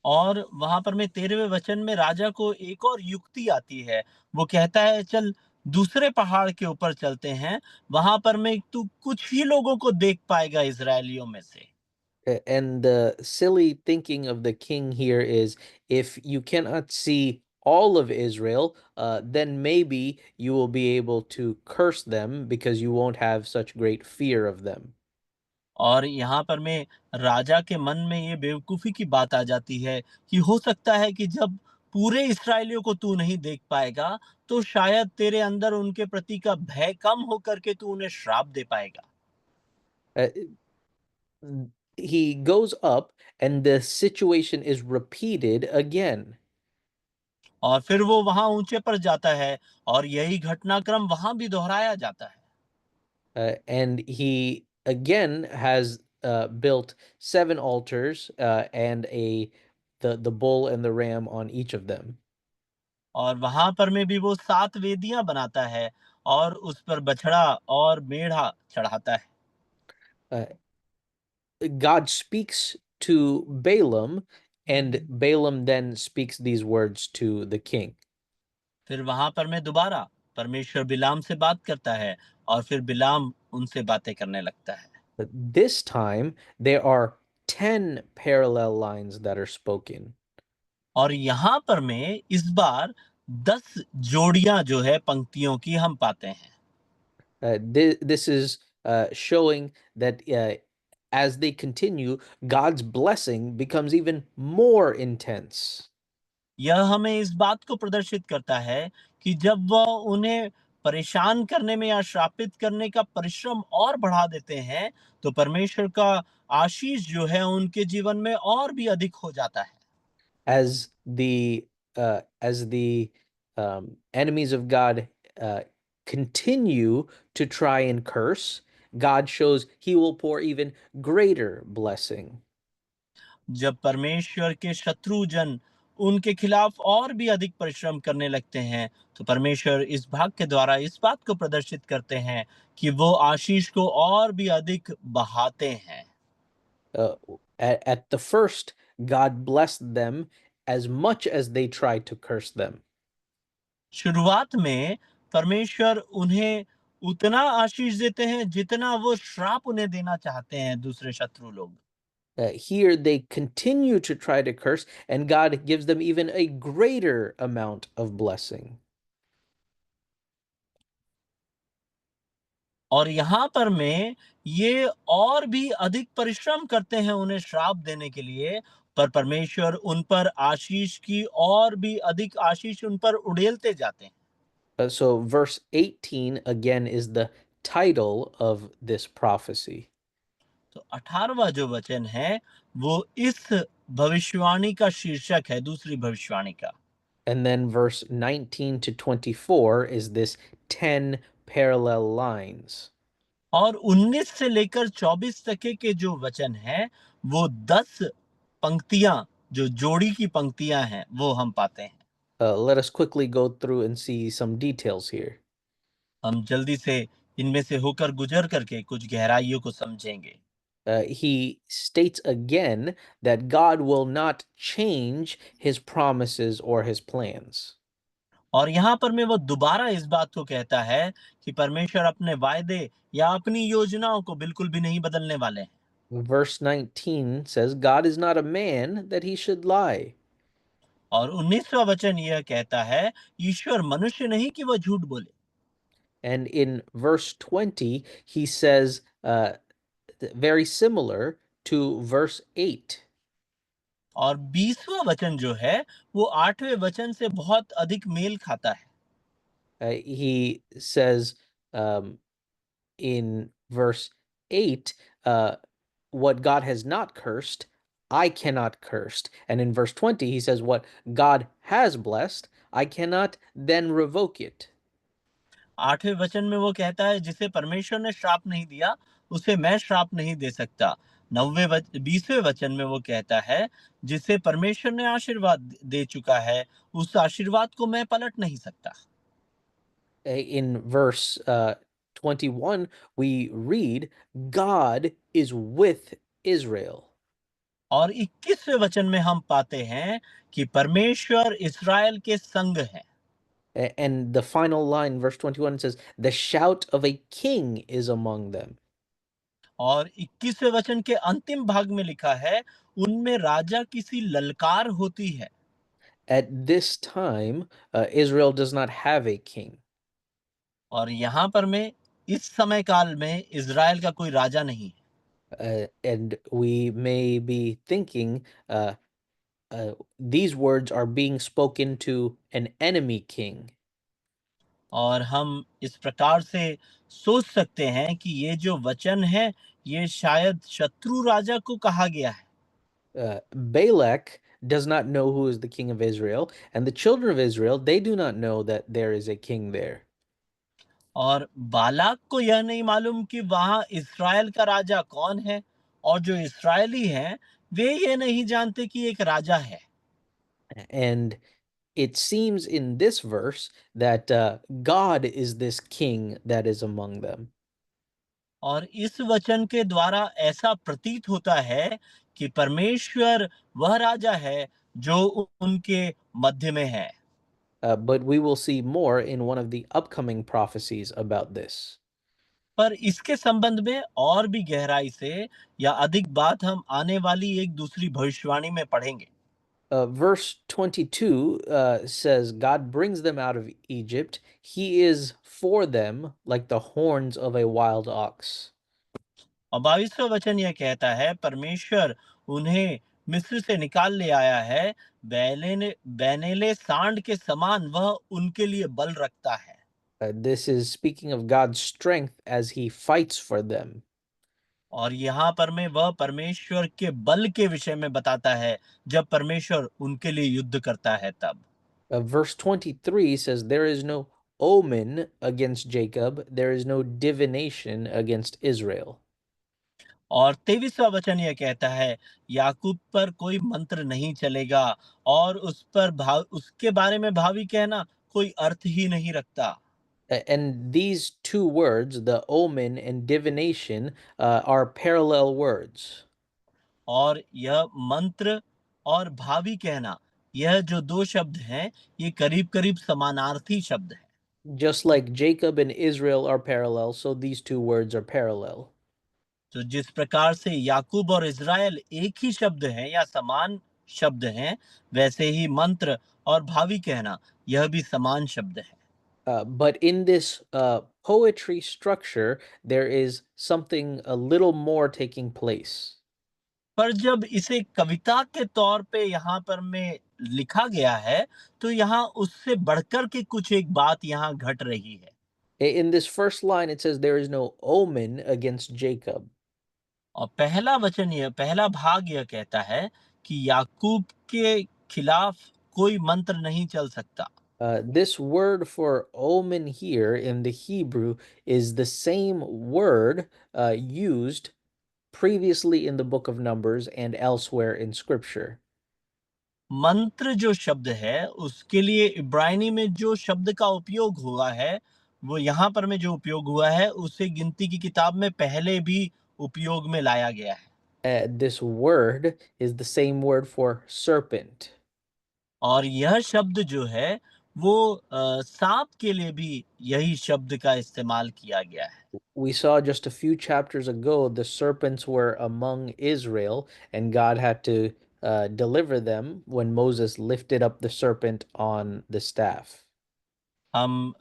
और वहां पर में 13वें वचन में राजा को एक और युक्ति आती है। वो कहता है, चल दूसरे पहाड़ के ऊपर चलते हैं, वहां पर में तू कुछ ही लोगों को देख पाएगा इजरायलियों में से। And the silly thinking of the king here is if you cannot see all of Israel, then maybe you will be able to curse them because you won't have such great fear of them. और यहाँ पर में राजा के मन में ये बेवकूफी की बात आ जाती है कि हो सकता है कि जब पूरे इसराइलियों को तू नहीं देख पाएगा, तो शायद तेरे अंदर उनके प्रति का भय कम होकर के तू उन्हें श्राप दे पाएगा। Uh, he goes up, and the situation is repeated again. और फिर वो वहां ऊंचे पर जाता है और यही घटनाक्रम वहां भी दोहराया जाता है। And he again has built 7 altars and the bull and the ram on each of them. और वहां पर में भी वो 7 वेदियां बनाता है और उस पर बछड़ा और मेढ़ा चढ़ाता है। Uh, God speaks to Balaam, and Balaam then speaks these words to the king. फिर वहां पर में दोबारा परमेश्वर बिलाम से बात करता है और फिर बिलाम उनसे बातें करने लगता है। But this time, there are 10 parallel lines that are spoken. और यहाँ पर में इस बार 10 जोड़ियां जो है पंक्तियों की हम पाते हैं। This is showing that as they continue, God's blessing becomes even more intense. यह हमें इस बात को प्रदर्शित करता है कि जब वह उन्हें परेशान करने में या श्रापित करने का परिश्रम और बढ़ा देते हैं, तो परमेश्वर का आशीष जो है उनके जीवन में और भी अधिक हो जाता है। As the enemies of God uh, continue to try and curse, God shows He will pour even greater blessing. जब परमेश्वर के शत्रु जन उनके खिलाफ और भी अधिक परिश्रम करने लगते हैं, तो परमेश्वर इस भाग के द्वारा इस बात को प्रदर्शित करते हैं कि वो आशीष को और भी अधिक बढ़ाते हैं। Uh, at the first, God blessed them as much as they tried to curse them. शुरुआत में परमेश्वर उन्हें उतना आशीष देते हैं जितना वो श्राप उन्हें देना चाहते हैं दूसरे शत्रु लोग। Here, they continue to try to curse, and God gives them even a greater amount of blessing. और यहाँ पर में ये और भी अधिक परिश्रम करते हैं उन्हें श्राप देने के लिए, पर परमेश्वर उन पर आशीष की और भी अधिक आशीष उन पर उड़ेलते जाते हैं। So, verse 18 again is the title of this prophecy. तो 18वां जो वचन है वो इस भविष्यवाणी का शीर्षक है, दूसरी भविष्यवाणी का। And then verse 19 to 24 is this 10 parallel lines. और 19 से लेकर 24 तक के जो वचन है वो 10 पंक्तियां, जो जोड़ी की पंक्तियां हैं, वो हम पाते हैं। Let us quickly go through and see some details here. हम जल्दी से इनमें से होकर गुजर करके कुछ गहराइयों को समझेंगे। He states again that God will not change his promises or his plans. और यहाँ पर मैं वो दोबारा इस बात को कहता है कि परमेश्वर अपने वायदे या अपनी योजनाओं को बिल्कुल भी नहीं बदलने वाले हैं। Verse 19 says, God is not a man that he should lie. और 19वां वचन यह कहता है, ईश्वर मनुष्य नहीं कि वह झूठ बोले। And in verse 20, he says, very similar to verse 8. और 20वां वचन जो है वो 8वें वचन से बहुत अधिक मेल खाता है। He says in verse 8, what God has not cursed, I cannot curse. And in verse 20, he says, what God has blessed, I cannot then revoke it. 8वें वचन में वो कहता है जिसे परमेश्वर ने श्राप नहीं दिया उसे मैं श्राप नहीं दे सकता। 20वें वचन में वो कहता है जिसे परमेश्वर ने आशीर्वाद दे चुका है उस आशीर्वाद को मैं पलट नहीं सकता। In verse 21, we read, God is with Israel. और 21वें वचन में हम पाते हैं कि परमेश्वर इस्राएल के संग है। And the final line, verse 21, says, the shout of a king is among them. और 21वें वचन के अंतिम भाग में लिखा है उनमें राजा किसी ललकार होती है। At this time, Israel does not have a king. और यहाँ पर में इस समय काल में इज़राइल का कोई राजा नहीं है। And we may be thinking these words are being spoken to an enemy king. और हम इस प्रकार से सोच सकते हैं कि ये जो वचन है ये शायद शत्रु राजा को कहा गया है। Balak does not know who is the king of Israel, and the children of Israel, they do not know that there is a king there. और बालाक को यह नहीं मालूम कि वहां इस्राएल का राजा कौन है और जो इस्राएली हैं वे ये नहीं जानते कि एक राजा है। And it seems in this verse that God is this king that is among them. और इस वचन के द्वारा ऐसा प्रतीत होता है कि परमेश्वर वह राजा है जो उनके मध्य में है। But we will see more in one of the upcoming prophecies about this. पर इसके संबंध में और भी गहराई से या अधिक बात हम आने वाली एक दूसरी भविष्यवाणी में पढ़ेंगे। Verse 22 says, God brings them out of Egypt. He is for them like the horns of a wild ox. और 22वां वचन यह कहता है परमेश्वर उन्हें मिस्र से निकाल ले आया है, बैनेले सांड के समान वह उनके लिए बल रखता है। This is speaking of God's strength as he fights for them. और यहाँ पर में वह परमेश्वर के बल के विषय में बताता है जब परमेश्वर उनके लिए युद्ध करता है तब। Verse 23 says, there is no omen against Jacob, there is no divination against Israel. और 23वां वचन यह कहता है याकूब पर कोई मंत्र नहीं चलेगा और उस पर उसके बारे में भावी कहना कोई अर्थ ही नहीं रखता। And these two words, the omen and divination, are parallel words. और यह मंत्र और भावी कहना यह जो दो शब्द हैं ये करीब करीब समानार्थी शब्द हैं। Just like Jacob and Israel are parallel, so these two words are parallel. तो जिस प्रकार से याकूब और इज़राइल एक ही शब्द हैं या समान शब्द हैं वैसे ही मंत्र और भावी कहना यह भी समान शब्द है। But in this poetry structure, there is something a little more taking place. पर जब इसे कविता के तौर पे यहाँ पर में लिखा गया है तो यहाँ उससे बढ़कर के कुछ एक बात यहाँ घट रही है। In this first line, it says, there is no omen against Jacob. और पहला भाग यह कहता है कि याकूब के खिलाफ कोई मंत्र नहीं चल सकता। This word for omen here in the Hebrew is the same word used previously in the book of Numbers and elsewhere in Scripture. मंत्र जो शब्द है उसके लिए इब्रानी में जो शब्द का उपयोग हुआ है वो यहाँ पर में जो उपयोग हुआ है उसे गिनती की किताब में पहले भी उपयोग में लाया गया है। This word is the same word for serpent. और यह शब्द जो है वो सांप के लिए भी यही शब्द का इस्तेमाल किया गया है। We saw just a few chapters ago the serpents were among Israel, and God had to deliver them when Moses lifted up the serpent on the staff. हम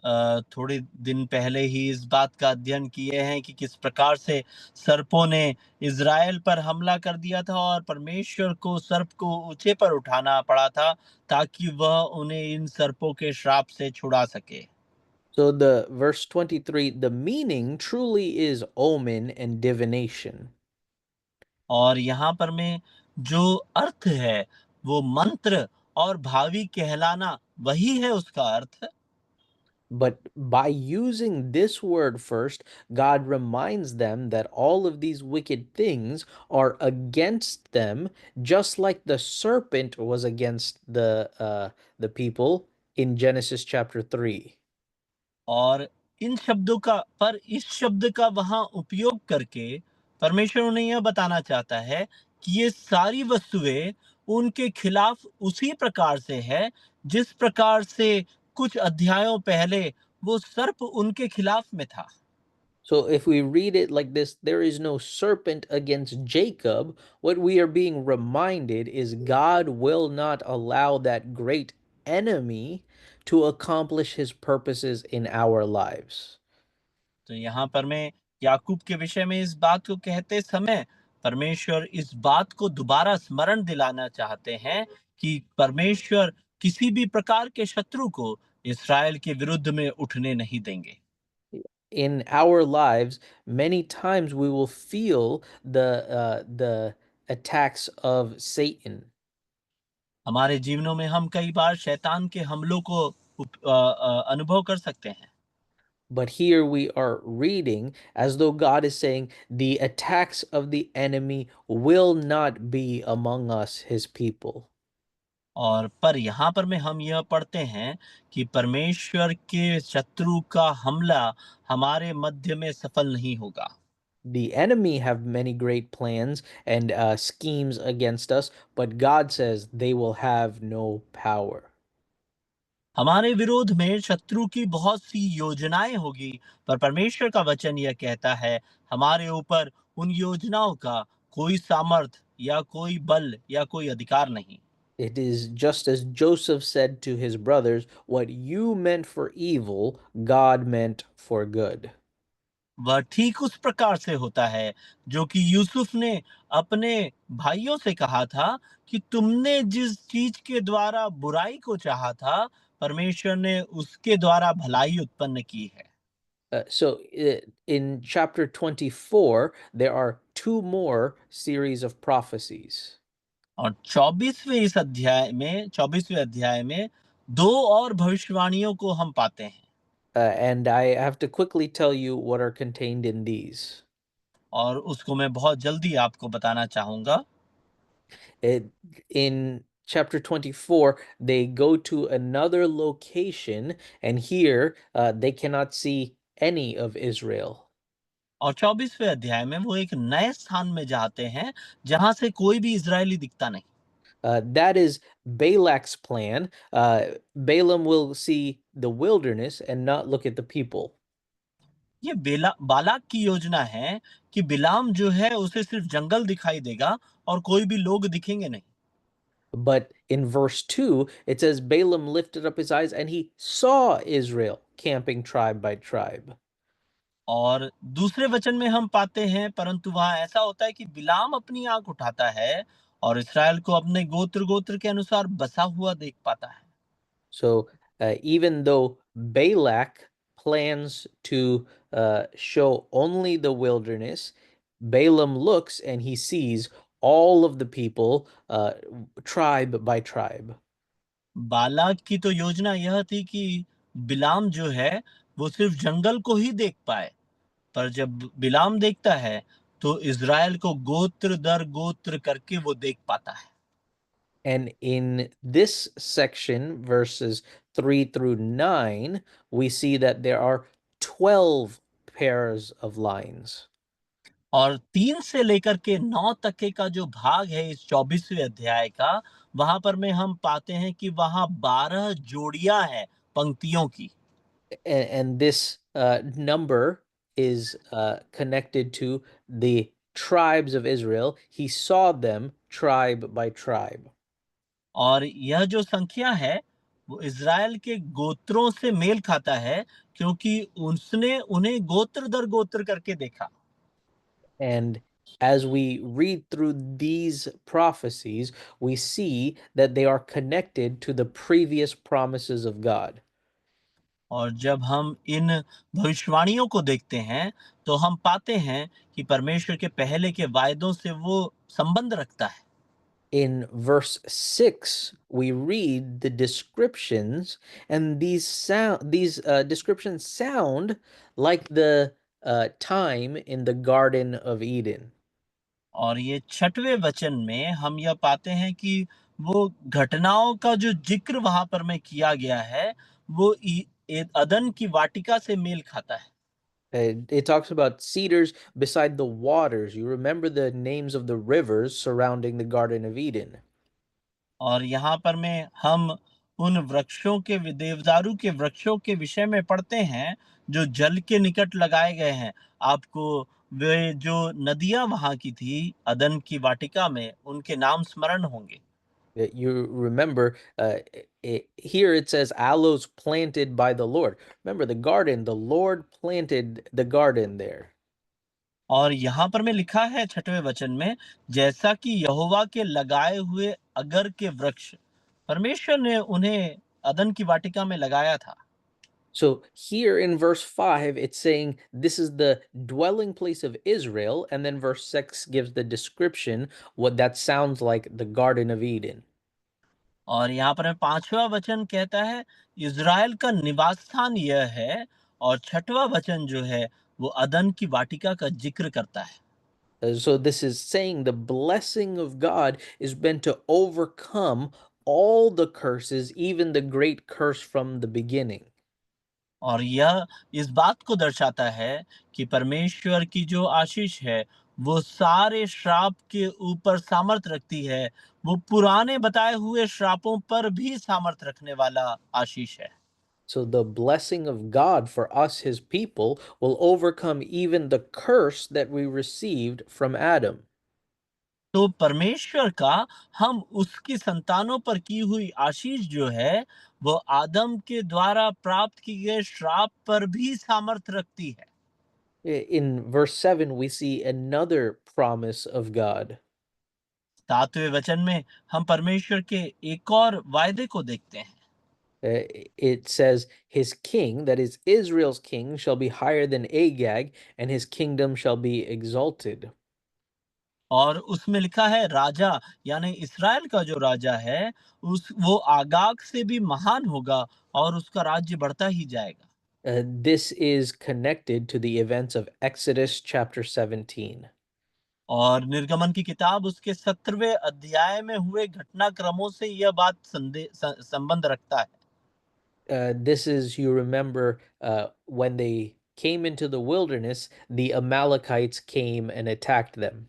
थोड़े दिन पहले ही इस बात का अध्ययन किए हैं कि किस प्रकार से सर्पों ने इज़राइल पर हमला कर दिया था और परमेश्वर को सर्प को ऊँचे पर उठाना पड़ा था ताकि वह उन्हें इन सर्पों के श्राप से छुड़ा सके। So the verse 23, the meaning truly is omen and divination. और यहाँ पर में जो अर्थ है वो मंत्र और भावी कहलाना वही है उसका अर्थ। But by using this word first, God reminds them that all of these wicked things are against them, just like the serpent was against the people in Genesis chapter 3. और इन शब्दों का पर इस शब्द का वहां उपयोग करके परमेश्वर उन्हें यह बताना चाहता है कि ये सारी वस्तुएं उनके खिलाफ उसी प्रकार से है जिस प्रकार से कुछ अध्यायों पहले वो सर्प उनके खिलाफ में था। So if we read it like this, there is no serpent against Jacob. What we are being reminded is God will not allow that great enemy to accomplish his purposes in our lives. तो यहाँ पर मैं याकूब के विषय में इस बात को कहते समय परमेश्वर इस बात को दोबारा स्मरण दिलाना चाहते हैं कि परमेश्वर किसी भी प्रकार के शत्रु को इसराइल के विरुद्ध में उठने नहीं देंगे। In our lives, many times we will feel the attacks of Satan. हमारे जीवनों में हम कई बार शैतान के हमलों को अनुभव कर सकते हैं। But here we are reading as though God is saying the attacks of the enemy will not be among us, his people. और पर यहाँ पर में हम यह पढ़ते हैं कि परमेश्वर के शत्रु का हमला हमारे मध्य में सफल नहीं होगा। The enemy have many great plans and schemes against us, but God says they will have no power. हमारे विरोध में शत्रु की बहुत सी योजनाएं होगी, पर परमेश्वर का वचन यह कहता है हमारे ऊपर उन योजनाओं का कोई सामर्थ या कोई बल या कोई अधिकार नहीं। It is just as Joseph said to his brothers, what you meant for evil, God meant for good. वह ठीक उस प्रकार से होता है जो कि यूसुफ ने अपने भाइयों से कहा था कि तुमने जिस चीज के द्वारा बुराई को चाहा था परमेश्वर ने उसके द्वारा भलाई उत्पन्न की है। In chapter 24, there are two more series of prophecies. और 24वें अध्याय में दो और भविष्यवाणियों को हम पाते हैं। And I have to quickly tell you what are contained in these. और उसको मैं बहुत जल्दी आपको बताना चाहूंगा। It, in chapter 24, they go to another location, and here they cannot see any of Israel. और 24वें अध्याय में वो एक नए स्थान में जाते हैं जहां से कोई भी इजरायली दिखता नहीं। That is Balak's plan. Balaam will see the wilderness and not look at the people. ये बालाक की योजना है कि बिलाम जो है उसे सिर्फ जंगल दिखाई देगा और कोई भी लोग दिखेंगे नहीं। But in verse 2, it says Balaam lifted up his eyes and he saw Israel camping tribe by tribe. और दूसरे वचन में हम पाते हैं परंतु वहां ऐसा होता है कि बिलाम अपनी आंख उठाता है और इसराइल को अपने गोत्र गोत्र के अनुसार बसा हुआ देख पाता है। So even though Balak plans to show only the wilderness, Balaam looks and he sees all of the people, tribe by tribe. Balak की तो योजना यह थी कि बिलाम जो है वो सिर्फ जंगल को ही देख पाए, पर जब बिलाम देखता है तो इज़राइल को गोत्र दर गोत्र करके वो देख पाता है। And in this section, verses 3 through 9, we see that there are 12 pairs of lines. और 3 से लेकर के 9 तक के का जो भाग है इस 24वें अध्याय का, वहां पर में हम पाते हैं कि वहां 12 जोड़ियां हैं पंक्तियों की। And this number is connected to the tribes of Israel. He saw them tribe by tribe. और यह जो संख्या है वो इज़राइल के गोत्रों से मेल खाता है, क्योंकि उसने उन्हें गोत्र दर गोत्र करके देखा। And as we read through these prophecies, we see that they are connected to the previous promises of God. और जब हम इन भविष्यवाणियों को देखते हैं, तो हम पाते हैं कि परमेश्वर के पहले के वायदों से वो संबंध रखता है। In verse 6, we read the descriptions, and these descriptions sound like the time in the Garden of Eden. और ये 6वें वचन में हम यह पाते हैं कि वो घटनाओं का जो ज़िक्र वहाँ पर में किया गया है, वो अदन की वाटिका से मेल खाता है। It talks about cedars beside the waters. You remember the names of the rivers surrounding the Garden of Eden. और यहाँ पर में हम उन वृक्षों के देवदारू के वृक्षों के विषय में पढ़ते हैं, जो जल के निकट लगाए गए हैं। आपको वे जो नदियाँ वहाँ की थी, अदन की वाटिका में, उनके नाम स्मरण होंगे। You remember here it says aloes planted by the Lord. Remember the garden, the Lord planted the garden there. और यहाँ पर में लिखा है 6वें वचन में, जैसा कि यहोवा के लगाए हुए अगर के वृक्ष, परमेश्वर ने उन्हें अदन की वाटिका में लगाया था। So here in verse 5, it's saying this is the dwelling place of Israel. And then verse 6 gives the description what that sounds like the Garden of Eden. और यहाँ पर 5वां वचन कहता है, इज़राइल का निवास स्थान यह है, और 6वां वचन जो है, वो अदन की वाटिका का ज़िक्र करता है। So this is saying the blessing of God is meant to overcome all the curses, even the great curse from the beginning. और यह इस बात को दर्शाता है कि परमेश्वर की जो आशीष है, वो सारे श्राप के ऊपर सामर्थ रखती है। वो पुराने बताए हुए श्रापों पर भी सामर्थ रखने वाला आशीष है। So the blessing of God for us, his people, will overcome even the curse that we received from Adam. तो परमेश्वर का हम उसकी संतानों पर की हुई आशीष जो है, वो आदम के द्वारा प्राप्त किए गए श्राप पर भी सामर्थ रखती है। In verse 7, we see another promise of God. 7वें वचन में हम परमेश्वर के एक और वायदे को देखते हैं। It says, his king, that is Israel's king, shall be higher than Agag, and his kingdom shall be exalted. और उसमें लिखा है, राजा यानी इस्राएल का जो राजा है, उस वो आगाग से भी महान होगा, और उसका राज्य बढ़ता ही जाएगा। This is connected to the events of Exodus chapter 17. और निर्गमन की किताब उसके 17वें अध्याय में हुए घटनाक्रमों से यह बात संबंध रखता है। This is, you remember, when they came into the wilderness, the Amalekites came and attacked them.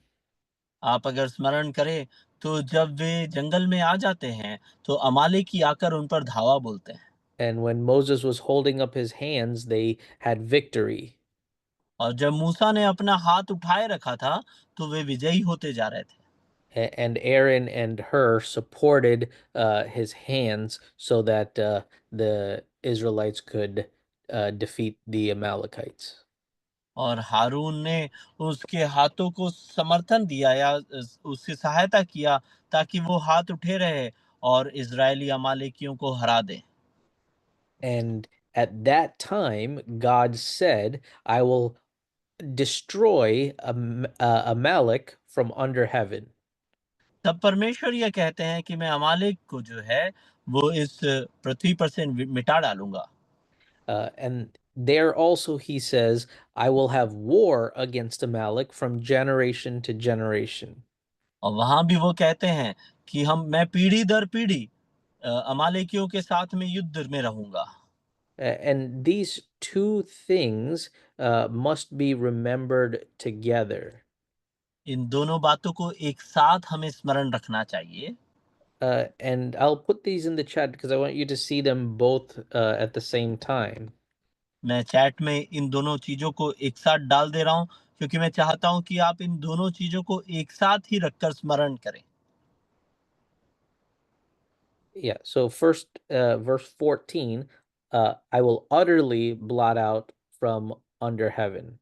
आप अगर स्मरण करें, तो जब वे जंगल में आ जाते हैं, तो अमालेकी आकर उन पर धावा बोलते हैं। And when Moses was holding up his hands, they had victory. और जब मूसा ने अपना हाथ उठाए रखा था, तो वे विजयी होते जा रहे थे। And Aaron and Hur supported his hands so that the Israelites could defeat the Amalekites. और हारून ने उसके हाथों को समर्थन दिया, या उसकी सहायता किया, ताकि वो हाथ उठे रहे और इजरायली अमालेकियों को हरा दे। And at that time, God said, I will destroy Amalek from under heaven. तब परमेश्वर यह कहते हैं कि मैं अमालेक को जो है, वो इस पृथ्वी पर से मिटा डालूंगा। And there also he says, I will have war against Amalek from generation to generation. और वहां भी वो कहते हैं कि मैं पीढ़ी दर पीढ़ी अमालेकियों के साथ में युद्ध में रहूंगा। And these two things must be remembered together. इन दोनों बातों को एक साथ हमें स्मरण रखना चाहिए। And I'll put these in the chat because I want you to see them both at the same time. मैं चैट में इन दोनों चीजों को एक साथ डाल दे रहा हूं, क्योंकि मैं चाहता हूं कि आप इन दोनों चीजों को एक साथ ही रखकर स्मरण करें। Yeah, so first, verse 14, I will utterly blot out from under heaven.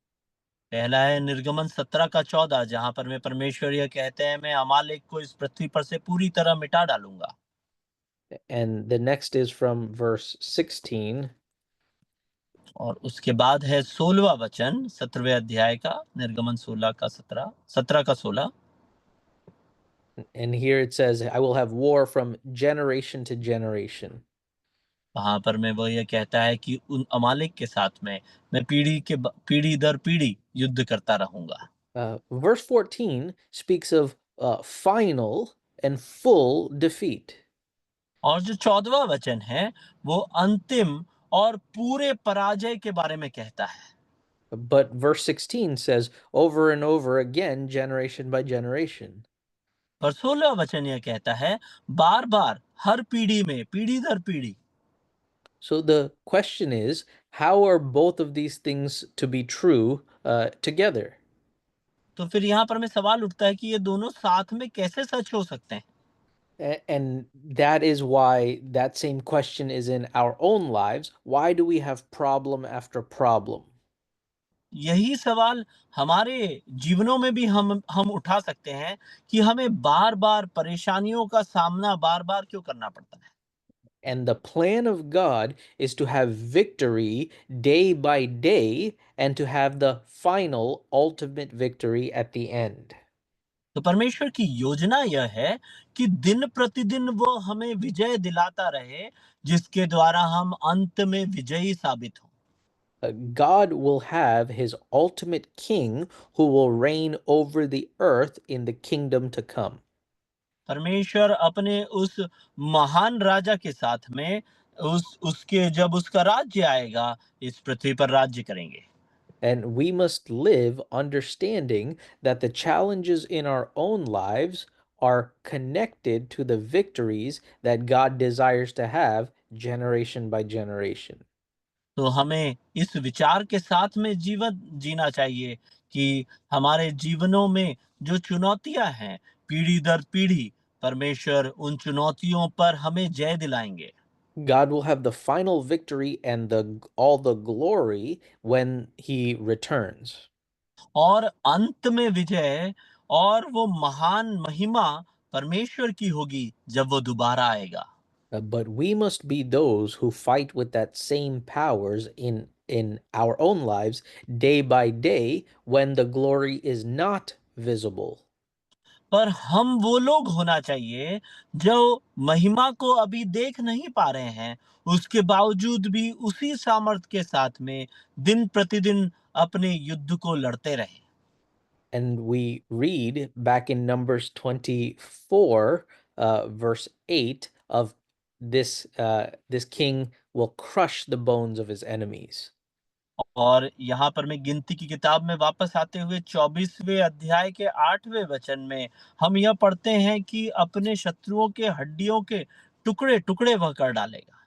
पहला है निर्गमन 17 का 14, जहां पर मैं परमेश्वर यह कहते हैं, मैं अमालेक को इस पृथ्वी पर से पूरी तरह मिटा डालूंगा। And the next is from verse 16. और उसके बाद है 16वां वचन 17वें अध्याय का, निर्गमन 16 का 17, 17 का 16। And here it says, I will have war from generation to generation. वहां पर मैं वो यह कहता है कि उन अमालिक के साथ में मैं पीढ़ी दर पीढ़ी युद्ध करता रहूंगा। Verse 14 speaks of final and full defeat. और जो 14वां वचन है वो अंतिम और पूरे पराजय के बारे में कहता है। But verse 16 says, over and over again, generation by generation. पर 16वां वचन यह कहता है, बार बार हर पीढ़ी में पीढ़ी दर पीढ़ी। So the question is, how are both of these things to be true together? तो फिर यहाँ पर में सवाल उठता है कि ये दोनों साथ में कैसे सच हो सकते हैं। And that is why that same question is in our own lives. Why do we have problem after problem? यही सवाल हमारे जीवनों में भी हम उठा सकते हैं कि हमें बार बार परेशानियों का सामना बार बार क्यों करना पड़ता है। And the plan of God is to have victory day by day and to have the final ultimate victory at the end. तो परमेश्वर की योजना यह है कि दिन प्रतिदिन वो हमें विजय दिलाता रहे, जिसके द्वारा हम अंत में विजयी साबित हों। God will have his ultimate king who will reign over the earth in the kingdom to come. परमेश्वर अपने उस महान राजा के साथ में उसके जब उसका राज्य आएगा, इस पृथ्वी पर राज्य करेंगे। And we must live understanding that the challenges in our own lives are connected to the victories that God desires to have generation by generation. तो हमें इस विचार के साथ में जीवन जीना चाहिए कि हमारे जीवनों में जो चुनौतियां हैं, पीढ़ी दर पीढ़ी परमेश्वर उन चुनौतियों पर हमें जय दिलाएंगे। God will have the final victory and the all the glory when he returns. और अंत में विजय और वो महान महिमा परमेश्वर की होगी जब वो दोबारा आएगा। But we must be those who fight with that same powers in our own lives day by day when the glory is not visible. पर हम वो लोग होना चाहिए जो महिमा को अभी देख नहीं पा रहे हैं, उसके बावजूद भी उसी सामर्थ के साथ में दिन प्रतिदिन अपने युद्ध को लड़ते रहे। And we read back in Numbers 24, verse 8, of this king will crush the bones of his enemies. और यहाँ पर मैं गिनती की किताब में वापस आते हुए 24वें अध्याय के 8वें वचन में हम यह पढ़ते हैं कि अपने शत्रुओं के हड्डियों के टुकड़े टुकड़े वह कर डालेगा।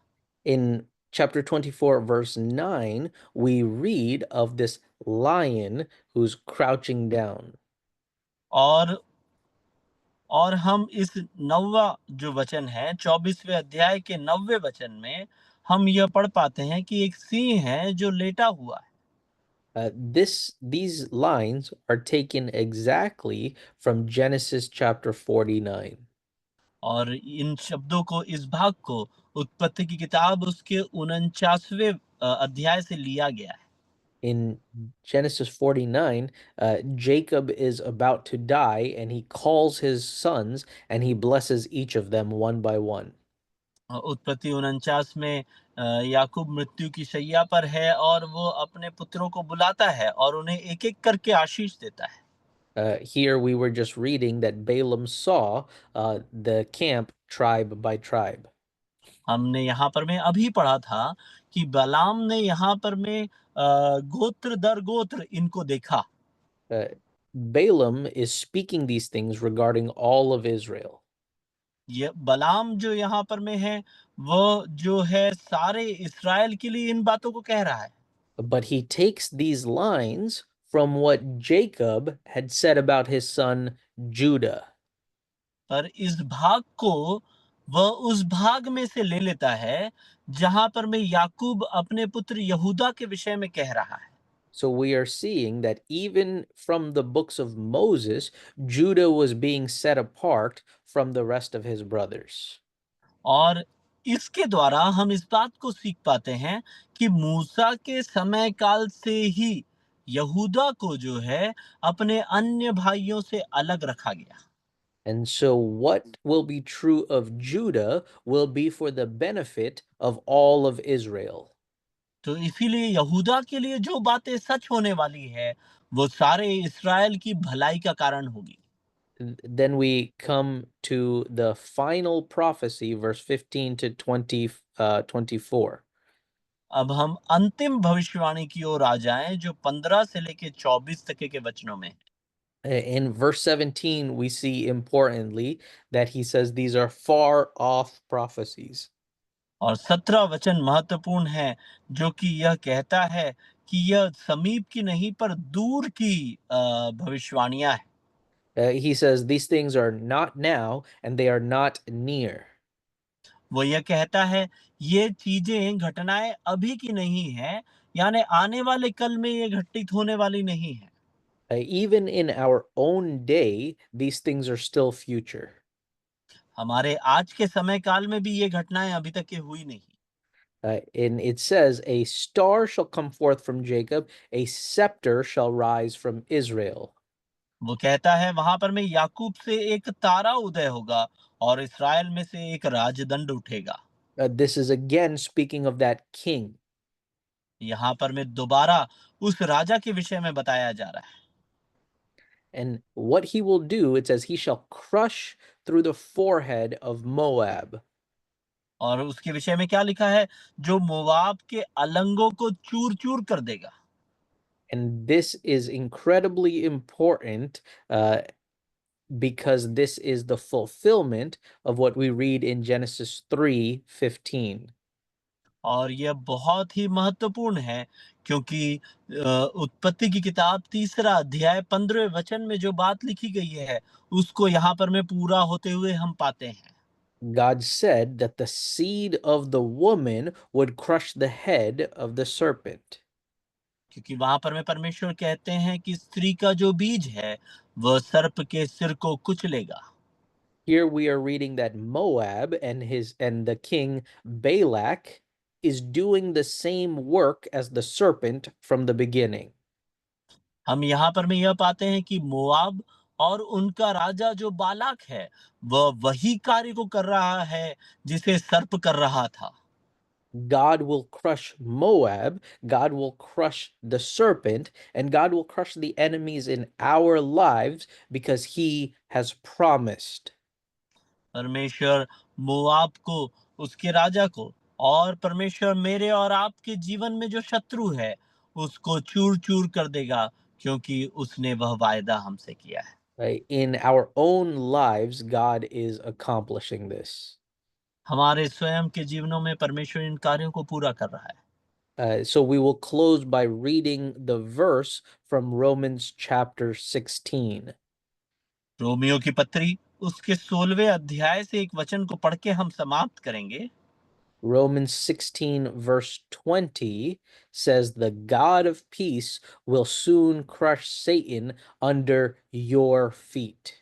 In chapter 24, verse 9, we read of this lion who's crouching down. और हम इस नौवा जो वचन है 24वें अध्याय के 9वें वचन में हम यह पढ़ पाते हैं कि एक सिंह है जो लेटा हुआ है। These lines are taken exactly from Genesis chapter 49. और इन शब्दों को, इस भाग को उत्पत्ति की किताब उसके 49वें अध्याय से लिया गया है। In Genesis 49, Jacob is about to die and he calls his sons and he blesses each of them one by one. उत्पत्ति 49 में याकूब मृत्यु की शैया पर है और वो अपने पुत्रों को बुलाता है और उन्हें एक एक करके आशीष देता है। Here we were just reading that Balaam saw the camp tribe by tribe. हमने यहाँ पर में अभी पढ़ा था कि बलाम ने यहाँ पर में गोत्र दर गोत्र इनको देखा। Uh, Balaam is speaking these things regarding all of Israel. ये बलाम जो यहाँ पर में है, वो जो है सारे इस्राएल के लिए इन बातों को कह रहा है। But he takes these lines from what Jacob had said about his son Judah. पर इस भाग को वह उस भाग में से ले लेता है जहां पर मैं याकूब अपने पुत्र यहूदा के विषय में कह रहा है। So we are seeing that even from the books of Moses, Judah was being set apart from the rest of his brothers. और इसके द्वारा हम इस बात को सीख पाते हैं कि मूसा के समय काल से ही यहूदा को जो है अपने अन्य भाइयों से अलग रखा गया। And so what will be true of Judah will be for the benefit of all of Israel. तो इसीलिए यहूदा के लिए जो बातें सच होने वाली है वो सारे इसराइल की भलाई का कारण होगी। Then we come to the final prophecy, verse 15 to 24. अब हम अंतिम भविष्यवाणी की ओर आ जाएं जो 15 से लेके 24 तक के वचनों में है। In verse 17, we see importantly that he says these are far off prophecies. और 17 वचन महत्वपूर्ण है जो कि यह कहता है कि यह समीप की नहीं पर दूर की भविष्यवाणियां है। He says these things are not now and they are not near. वो यह कहता है ये चीजें घटनाएं अभी की नहीं है, यानी आने वाले कल में ये घटित होने वाली नहीं है। Even in our own day, these things are still future. हमारे आज के समय काल में भी ये घटनाएं अभी तक के हुई नहीं। And it says, a star shall come forth from Jacob, a scepter shall rise from Israel. वो कहता है वहां पर में याकूब से एक तारा उदय होगा और इसराइल में से एक राजदंड उठेगा। This is again speaking of that king. यहाँ पर में दोबारा उस राजा के विषय में बताया जा रहा है। And what he will do, it says, he shall crush through the forehead of Moab. और उसके विषय में क्या लिखा है, जो मोवाब के अलंगों को चूर चूर कर देगा। And this is incredibly important because this is the fulfillment of what we read in Genesis 3:15. और यह बहुत ही महत्वपूर्ण है क्योंकि उत्पत्ति की किताब 3 अध्याय 15 वचन में जो बात लिखी गई है उसको यहाँ पर में पूरा होते हुए हम पाते हैं। God said that the seed of the woman would crush the head of the serpent. क्योंकि वहां पर में परमेश्वर कहते हैं कि स्त्री का जो बीज है वह सर्प के सिर को कुचलेगा। Here we are reading that Moab and the king Balak is doing the same work as the serpent from the beginning. हम यहाँ पर में यह पाते हैं कि मोआब और उनका राजा जो बालाक है वह वही कार्य को कर रहा है जिसे सर्प कर रहा था। God will crush Moab, God will crush the serpent, and God will crush the enemies in our lives because he has promised. परमेश्वर मोआब को, उसके राजा को, और परमेश्वर मेरे और आपके जीवन में जो शत्रु है उसको चूर चूर कर देगा क्योंकि उसने वह वायदा हमसे किया है। Right? In our own lives, God is accomplishing this. हमारे स्वयं के जीवनों में परमेश्वर इन कार्यों को पूरा कर रहा है। So we will close by reading the verse from Romans chapter 16. Romeo की पत्री उसके 16वें अध्याय से एक वचन को पढ़ के हम समाप्त करेंगे। Romans 16, verse 20 says, the God of peace will soon crush Satan under your feet.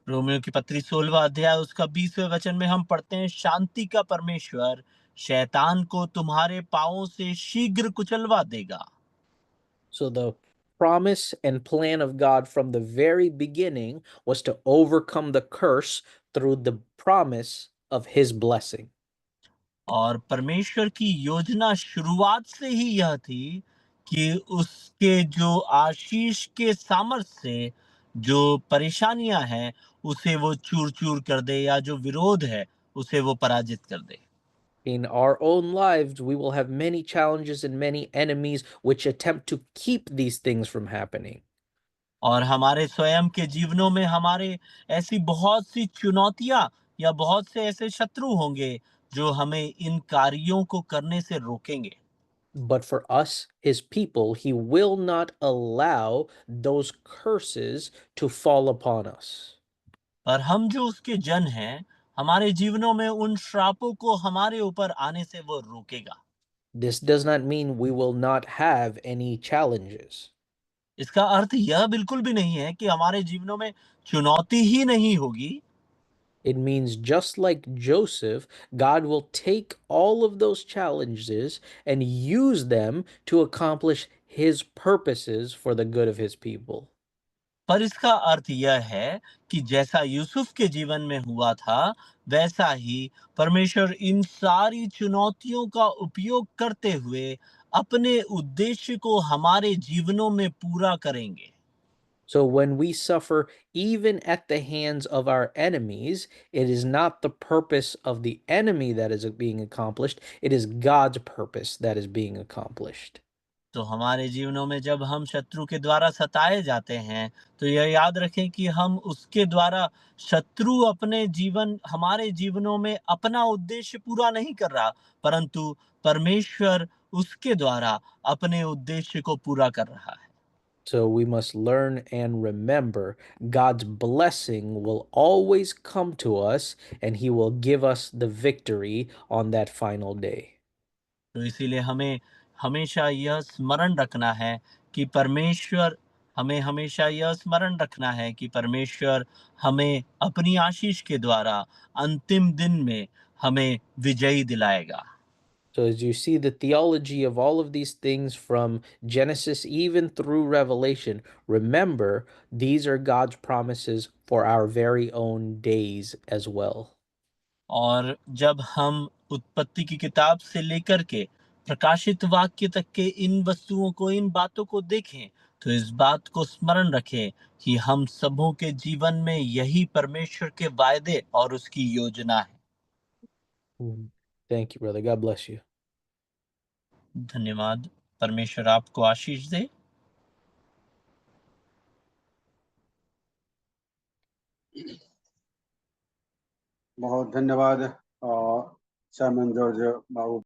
Romeo की पत्री 16वां अध्याय उसका 20वें वचन में हम पढ़ते हैं, शांति का परमेश्वर शैतान को तुम्हारे पांवों से शीघ्र कुचलवा देगा। So the promise and plan of God from the very beginning was to overcome the curse through the promise of his blessing. और परमेश्वर की योजना शुरुआत से ही यह थी कि उसके जो आशीष के सामर्थ्य से जो परेशानियां हैं उसे वो चूर चूर कर दे, या जो विरोध है उसे वो पराजित कर दे। In our own lives, we will have many challenges and many enemies which attempt to keep these things from happening. और हमारे स्वयं के जीवनों में हमारे ऐसी बहुत सी चुनौतियां या बहुत से ऐसे शत्रु होंगे जो हमें इन कार्यों को करने से रोकेंगे। But for us, his people, he will not allow those curses to fall upon us. पर हम जो उसके जन हैं हमारे जीवनों में उन श्रापों को हमारे ऊपर आने से वो रोकेगा। This does not mean we will not have any challenges. इसका अर्थ यह बिल्कुल भी नहीं है कि हमारे जीवनों में चुनौती ही नहीं होगी। It means just like Joseph, God will take all of those challenges and use them to accomplish his purposes for the good of his people. पर इसका अर्थ यह है कि जैसा यूसुफ के जीवन में हुआ था, वैसा ही परमेश्वर इन सारी चुनौतियों का उपयोग करते हुए अपने उद्देश्य को हमारे जीवनों में पूरा करेंगे। So when we suffer even at the hands of our enemies, it is not the purpose of the enemy that is being accomplished, it is God's purpose that is being accomplished. तो हमारे जीवनों में जब हम शत्रु के द्वारा सताए जाते हैं, तो यह याद रखें कि हम उसके द्वारा शत्रु अपने जीवन हमारे जीवनों में अपना उद्देश्य पूरा नहीं कर रहा, परंतु परमेश्वर उसके द्वारा अपने उद्देश्य को पूरा कर रहा है। So we must learn and remember God's blessing will always come to us and he will give us the victory on that final day. तो इसीलिए हमें हमेशा यह स्मरण रखना है कि परमेश्वर हमें हमेशा यह स्मरण रखना है कि परमेश्वर हमें अपनी आशीष के द्वारा अंतिम दिन में हमें विजयी दिलाएगा। So, as you see the theology of all of these things from Genesis even through Revelation, remember these are God's promises for our very own days as well. और जब हम उत्पत्ति की किताब से लेकर के प्रकाशित वाक्य तक के इन वस्तुओं को इन बातों को देखें, तो इस बात को स्मरण रखें कि हम सबों के जीवन में यही परमेश्वर के वायदे और उसकी योजना है। Mhm. Thank you, brother. God bless you. धन्यवाद। परमेश्वर आपको आशीष दे। बहुत धन्यवाद सैमन जॉर्ज बाबू